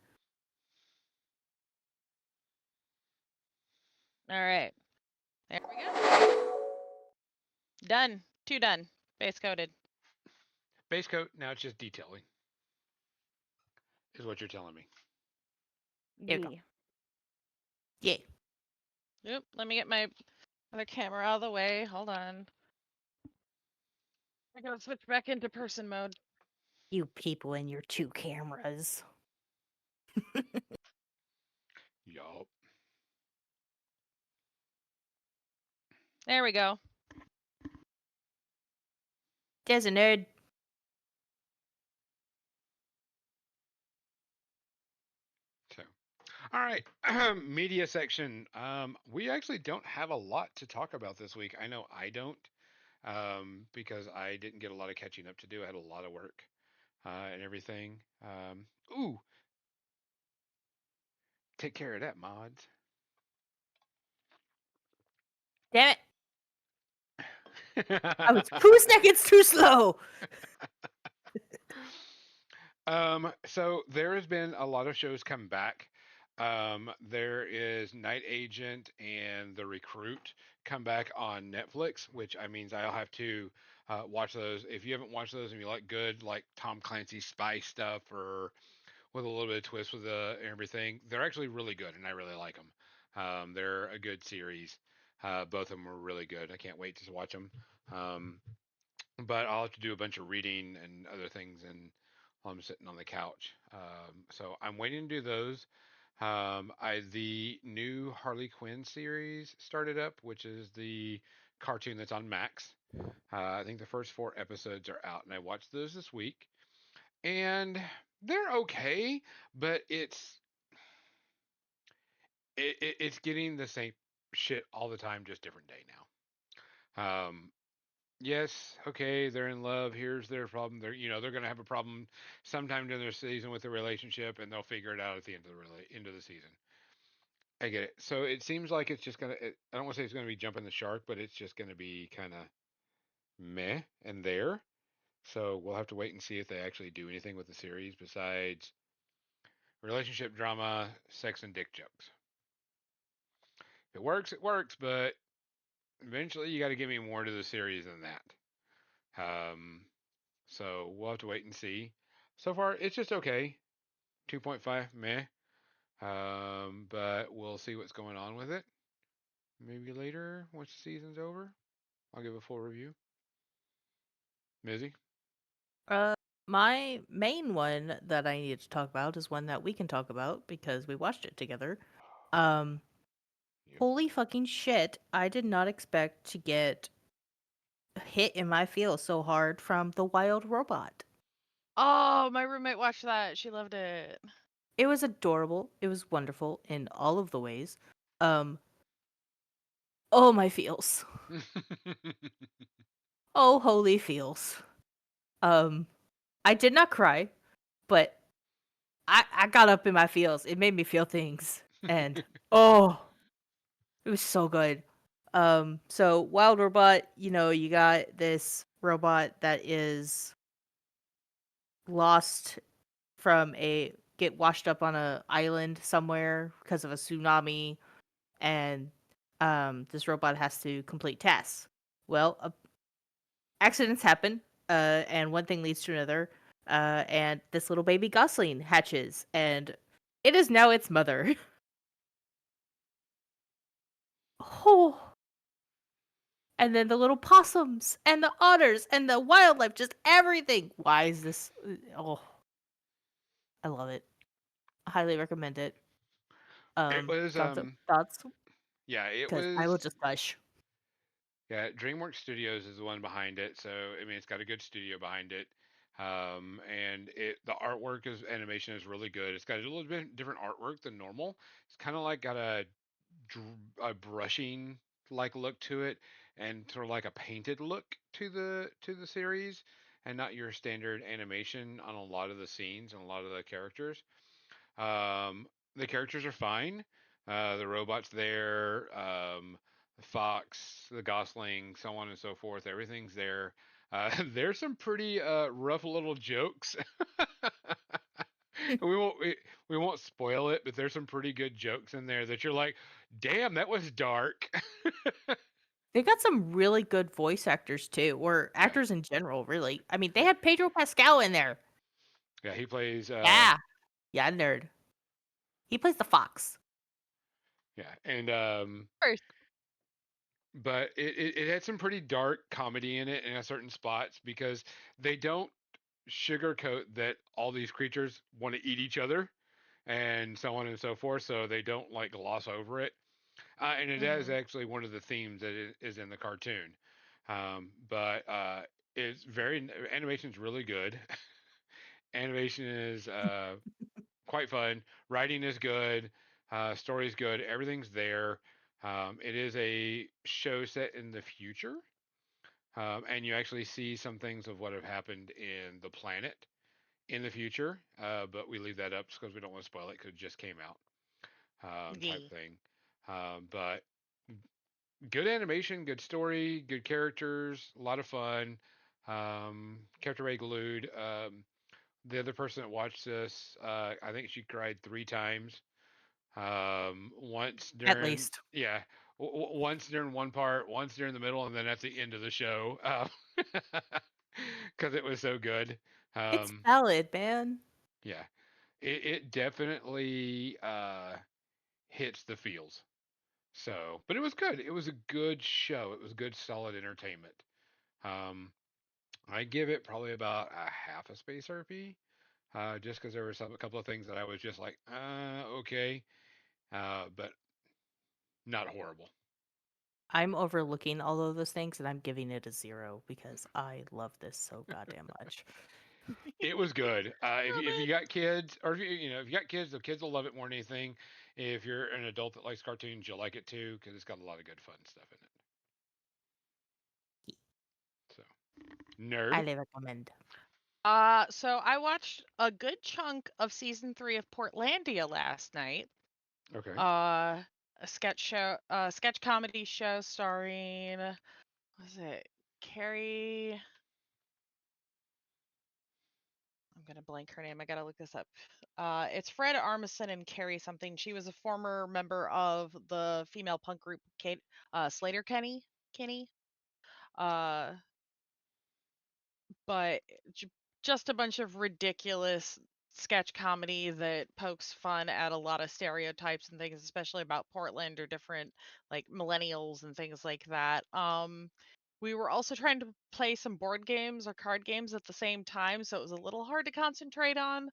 All right. There we go. Done. 2 done. Base coated. Base coat, now it's just detailing. Is what you're telling me. There you go. Yeah. Oop, let me get my other camera out of the way. Hold on. I gotta switch back into person mode. You people and your 2 cameras. Yup. There we go. There's a nerd. So, All right, media section. We actually don't have a lot to talk about this week. I know I don't, because I didn't get a lot of catching up to do. I had a lot of work and everything. Ooh, take care of that, mods. Damn it! I was 2 seconds too slow. So there has been a lot of shows come back. There is Night Agent and The Recruit come back on Netflix, which I means I'll have to watch those. If you haven't watched those and you like good, like Tom Clancy spy stuff or with a little bit of twist with everything, they're actually really good, and I really like them. They're a good series. Both of them are really good. I can't wait to watch them. Um, but I'll have to do a bunch of reading and other things and while I'm sitting on the couch. So I'm waiting to do those. The new Harley Quinn series started up, which is the cartoon that's on Max. I think the first 4 episodes are out, and I watched those this week, and they're okay, but it's getting the same shit all the time, just different day now. Yes, okay, they're in love. Here's their problem. They're gonna have a problem sometime during their season with the relationship, and they'll figure it out at the end of end of the season. I get it. So it seems like it's just gonna. I don't want to say it's gonna be jumping the shark, but it's just gonna be kind of meh and there. So we'll have to wait and see if they actually do anything with the series besides relationship drama, sex, and dick jokes. If it works, it works, but eventually you got to give me more to the series than that. So we'll have to wait and see. So far, it's just okay. 2.5, meh. But we'll see what's going on with it. Maybe later, once the season's over, I'll give a full review. Mizzy? Uh, my main one that I need to talk about is one that we can talk about because we watched it together. Um, Yep. Holy fucking shit! I did not expect to get hit in my feels so hard from The Wild Robot. Oh, my roommate watched that. She loved it. It was adorable. It was wonderful in all of the ways. Um, oh my feels. Oh holy feels. I did not cry, but I got up in my feels. It made me feel things, and oh, it was so good. So Wild Robot, you got this robot that is lost from get washed up on a island somewhere because of a tsunami, and this robot has to complete tasks. Well, accidents happen, and one thing leads to another, and this little baby gosling hatches, and it is now its mother. Oh, and then the little possums and the otters and the wildlife, just everything. Why is this? Oh, I love it. I highly recommend it. It was Thoughts? yeah, it Because I will was just gush. yeah, DreamWorks Studios is the one behind it, so I mean it's got a good studio behind it. And the artwork is animation is really good. It's got a little bit different artwork than normal. It's kind of like got a brushing like look to it, and sort of like a painted look to the series, and not your standard animation on a lot of the scenes and a lot of the characters. The characters are fine. The robots there, the fox, the gosling, so on and so forth. Everything's there. There's some pretty rough little jokes. We won't spoil it, but there's some pretty good jokes in there that you're like, damn, that was dark. They got some really good voice actors too, or Yeah, actors in general, really. I mean, they yeah, had Pedro Pascal in there. yeah. He plays Yeah. Yeah, nerd. He plays the fox. yeah, and First. but it had some pretty dark comedy in it in a certain spots because they don't sugarcoat that all these creatures want to eat each other and so on and so forth, so they don't like gloss over it. And it is Mhm. actually one of the themes that is in the cartoon. But it's very animation's really good. Animation is quite fun. Writing is good. Story's good. Everything's there. It is a show set in the future, and you actually see some things of what have happened in the planet in the future. But we leave that up because we don't want to spoil it because it just came out, type Yee. thing. But good animation, good story, good characters, a lot of fun. Kept her glued. The other person that watched this, I think she cried 3 times. Once At during, least. yeah, once during one part, once during the middle, and then at the end of the show, because it was so good. It's Um, valid, man. yeah, it definitely hits the feels. So, but it was good. It was a good show. It was good, solid entertainment. Um, I give it probably about a half a space RP, just because there were a couple of things that I was just like, okay, but not horrible. I'm overlooking all of those things and I'm giving it a 0 because I love this so goddamn much. It was good. Love If you it. got kids, or if you got kids, the kids will love it more than anything. If you're an adult that likes cartoons, you'll like it too because it's got a lot of good fun stuff in it. So, nerd. Highly recommend. So I watched a good chunk of season 3 of Portlandia last night. Okay. A sketch comedy show starring, was it Carrie? I'm gonna blank her name. I gotta look this up. It's Fred Armisen and Carrie something. She was a former member of the female punk group Kate, Slater Kenny. Uh, but just a bunch of ridiculous sketch comedy that pokes fun at a lot of stereotypes and things, especially about Portland or different like millennials and things like that. We were also trying to play some board games or card games at the same time, so it was a little hard to concentrate on.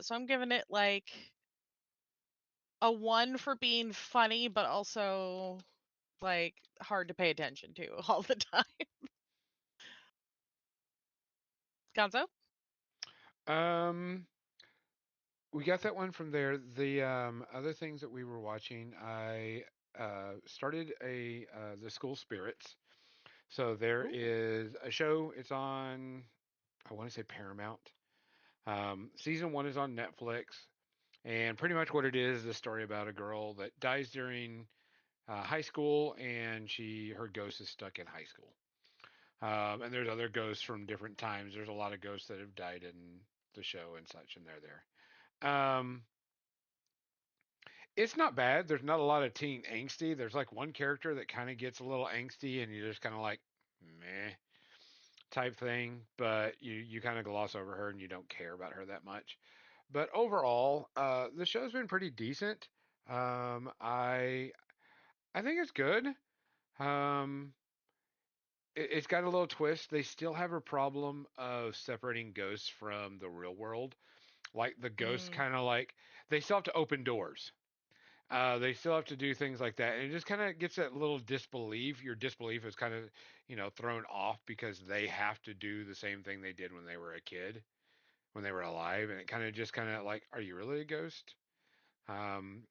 So I'm giving it like a 1 for being funny, but also like hard to pay attention to all the time. Gonzo? Um, we got that one from there. The other things that we were watching, I started the School Spirits. So there Ooh. is a show. It's on, I want to say Paramount. Season 1 is on Netflix, and pretty much what it is a story about a girl that dies during high school, and her ghost is stuck in high school. And there's other ghosts from different times. There's a lot of ghosts that have died in the show and such, and they're there. It's not bad. There's not a lot of teen angsty. There's like one character that kind of gets a little angsty, and you're just kind of like, meh, type thing. But you kind of gloss over her, and you don't care about her that much. But overall, the show's been pretty decent. I think it's good. Um, it's got a little twist. They still have a problem of separating ghosts from the real world. Like the ghosts, Mm. kind of like they still have to open doors. They still have to do things like that, and it just kind of gets that little disbelief. Your disbelief is kind of, thrown off because they have to do the same thing they did when they were a kid, when they were alive, and it kind of like, are you really a ghost? Um,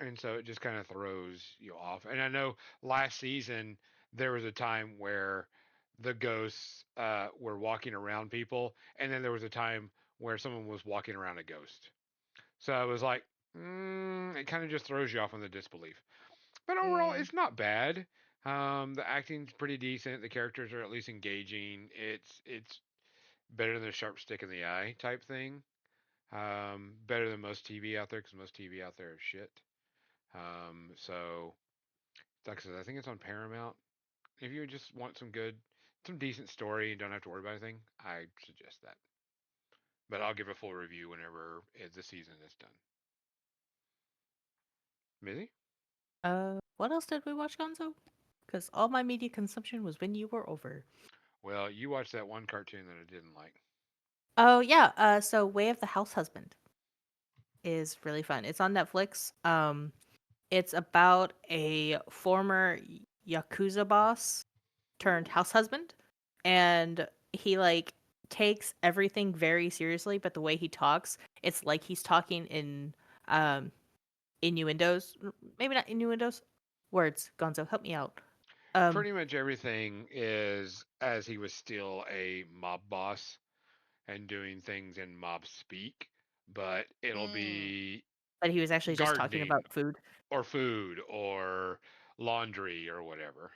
and so it just kind of throws you off. And I know last season there was a time where the ghosts were walking around people, and then there was a time where someone was walking around a ghost. So I was like, it kind of just throws you off on the disbelief. But overall, Mm. it's not bad. The acting's pretty decent. The characters are at least engaging. It's better than a sharp stick in the eye type thing. Better than most TV out there because most TV out there is shit. So like I said, I think it's on Paramount. If you just want some decent story and don't have to worry about anything, I suggest that. But I'll give a full review whenever the season is done. Mizzy? What else did we watch, Gonzo? Because all my media consumption was when you were over. Well, you watched that one cartoon that I didn't like. Oh yeah, so Way of the House Husband is really fun. It's on Netflix. It's about a former Yakuza boss turned house husband, and he like takes everything very seriously, but the way he talks, it's like he's talking in um innuendos. Maybe not innuendos. Words. Gonzo, help me out. Pretty much everything is as he was still a mob boss and doing things in mob speak, but it'll Mm. be But he was actually just talking gardening about food. or food or laundry or whatever.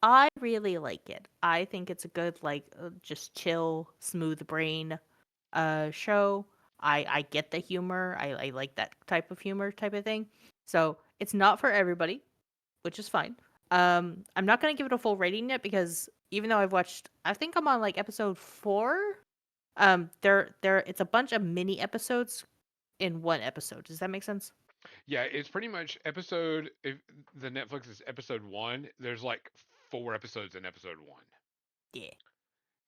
I really like it. I think it's a good, like, just chill, smooth brain show. I get the humor. I like that type of humor type of thing. So it's not for everybody, which is fine. I'm not gonna give it a full rating yet because even though I've watched, I think I'm on like episode 4. It's a bunch of mini episodes in one episode. Does that make sense? Yeah, it's pretty much episode. If the Netflix is episode 1, there's like 4 episodes in episode 1 Yeah.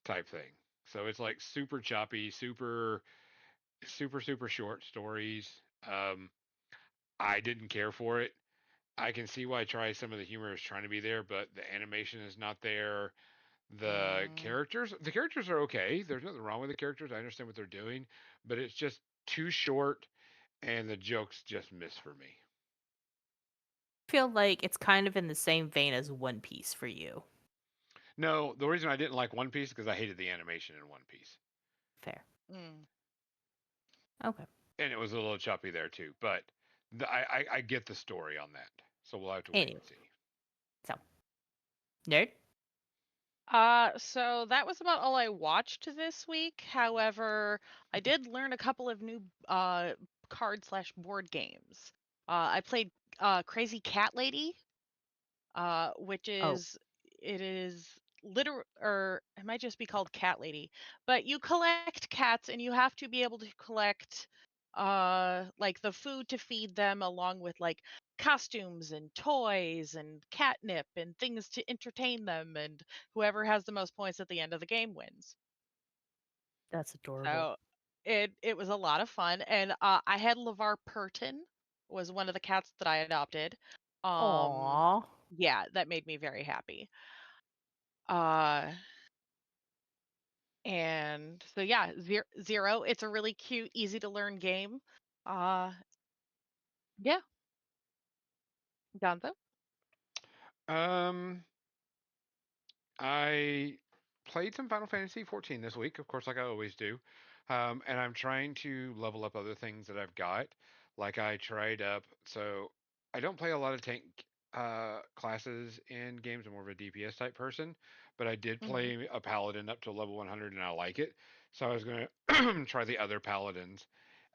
type thing. So it's like super choppy, super short stories. Um, I didn't care for it. I can see why some of the humor is trying to be there, but the animation is not there. Mm. The characters are okay. There's nothing wrong with the characters. I understand what they're doing, but it's just too short, and the jokes just miss for me. I feel like it's kind of in the same vein as One Piece for you. No, the reason I didn't like One Piece is because I hated the animation in One Piece, Fair. Mm. Okay. and it was a little choppy there too. But I get the story on that, so we'll have to wait Anyway, and see. so nerd. So that was about all I watched this week. However, I did learn a couple of new card slash board games. I played Crazy Cat Lady, which Oh, is it is literal, or it might just be called Cat Lady. But you collect cats, and you have to be able to collect like the food to feed them, along with like costumes and toys and catnip and things to entertain them, and whoever has the most points at the end of the game wins. that's adorable. So it was a lot of fun, and I had LeVar Burton was one of the cats that I adopted. Um, Aww. yeah, that made me very happy. Uh, and so yeah, Zero. It's a really cute, easy to learn game. Uh, yeah, Gonzo. Um, I played some Final Fantasy 14 this week, of course, like I always do. And I'm trying to level up other things that I've got. Like I tried up, so I don't play a lot of tank classes in games. I'm more of a DPS type person, but I did Hmm. play a paladin up to level 100 and I like it. So I was going to try the other paladins,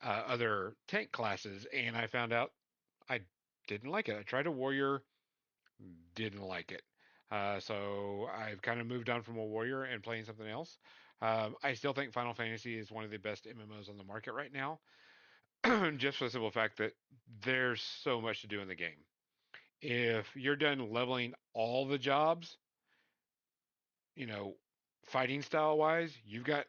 other tank classes, and I found out I didn't like it. I tried a warrior, didn't like it. So I've kind of moved on from a warrior and playing something else. I still think Final Fantasy is one of the best MMOs on the market right now, just for the simple fact that there's so much to do in the game. If you're done leveling all the jobs, you know, fighting style wise, you've got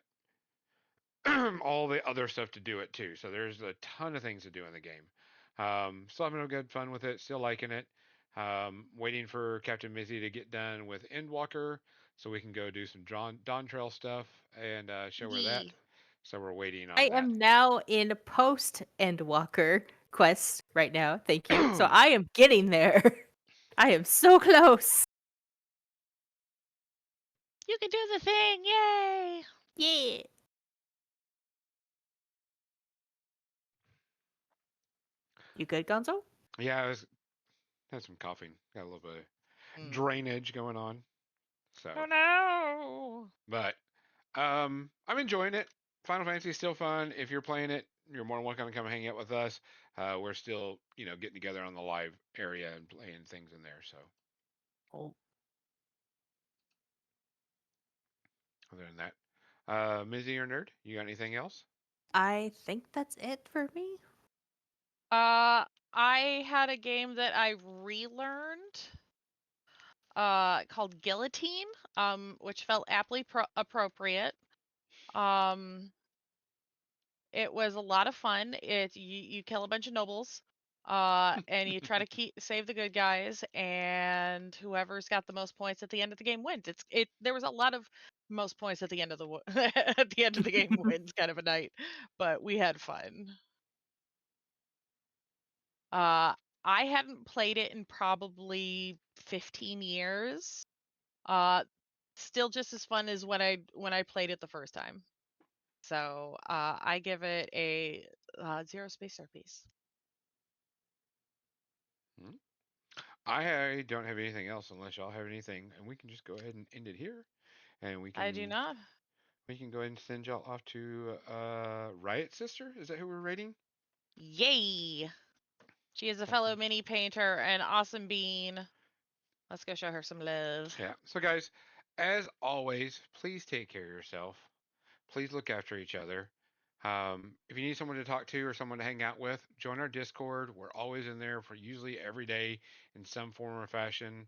all the other stuff to do it too. So there's a ton of things to do in the game. Still having a good fun with it. Still liking it. Waiting for Captain Mizzy to get done with Endwalker so we can go do some Dawn Trail stuff and show her that. Yee. So we're waiting I on that. am now in post Endwalker quest right now. Thank you. So I am getting there. I am so close. You can do the thing! Yay! Yeah. You good, Gonzo? Yeah, I had some coughing. Got a little bit of Mm. drainage going on. So, Oh no! but I'm enjoying it. Final Fantasy is still fun. If you're playing it, you're more than welcome to come hang out with us. We're still, getting together on the live area and playing things in there. So, Oh, other than that, Mizzy or Nerd, you got anything else? I think that's it for me. I had a game that I relearned called Guillotine, which felt aptly appropriate. Um, it was a lot of fun. You kill a bunch of nobles, and you try to save the good guys, and whoever's got the most points at the end of the game wins. There was a lot of most points at the end of the at the end of the game wins kind of a night, but we had fun. I hadn't played it in probably 15 years. Still just as fun as when I played it the first time. So I give it a 0 space piece. I don't have anything else unless y'all have anything, and we can just go ahead and end it here, and I do not. we can go ahead and send y'all off to Riot Sister. Is that who we're rating? Yay! She is a fellow mini painter and awesome bean. Let's go show her some love. Yeah. So guys, as always, please take care of yourself. Please look after each other. If you need someone to talk to or someone to hang out with, join our Discord. We're always in there for usually every day in some form or fashion.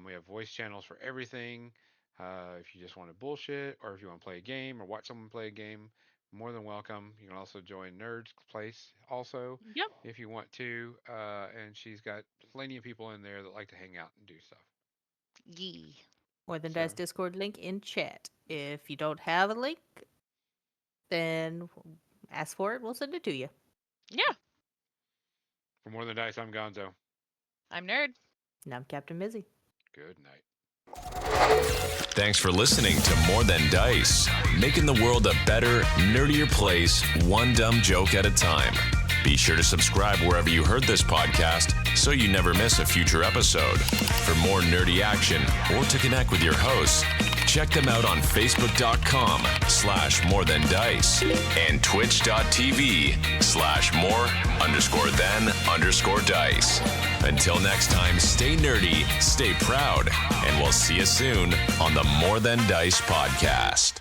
We have voice channels for everything. If you just want to bullshit or if you want to play a game or watch someone play a game, more than welcome. You can also join Nerd's Place also Yep. if you want to. And she's got plenty of people in there that like to hang out and do stuff. Yee. More Than Dice So- Discord link in chat. If you don't have a link, then ask for it. We'll send it to you. Yeah. For More Than Dice, I'm Gonzo. I'm Nerd. And I'm Captain Mizzy. Good night. Thanks for listening to More Than Dice, making the world a better, nerdier place, one dumb joke at a time. Be sure to subscribe wherever you heard this podcast so you never miss a future episode. For more nerdy action or to connect with your hosts, check them out on Facebook.com/morethandice and Twitch.tv/more_than_dice. Until next time, stay nerdy, stay proud, and we'll see you soon on the More Than Dice podcast.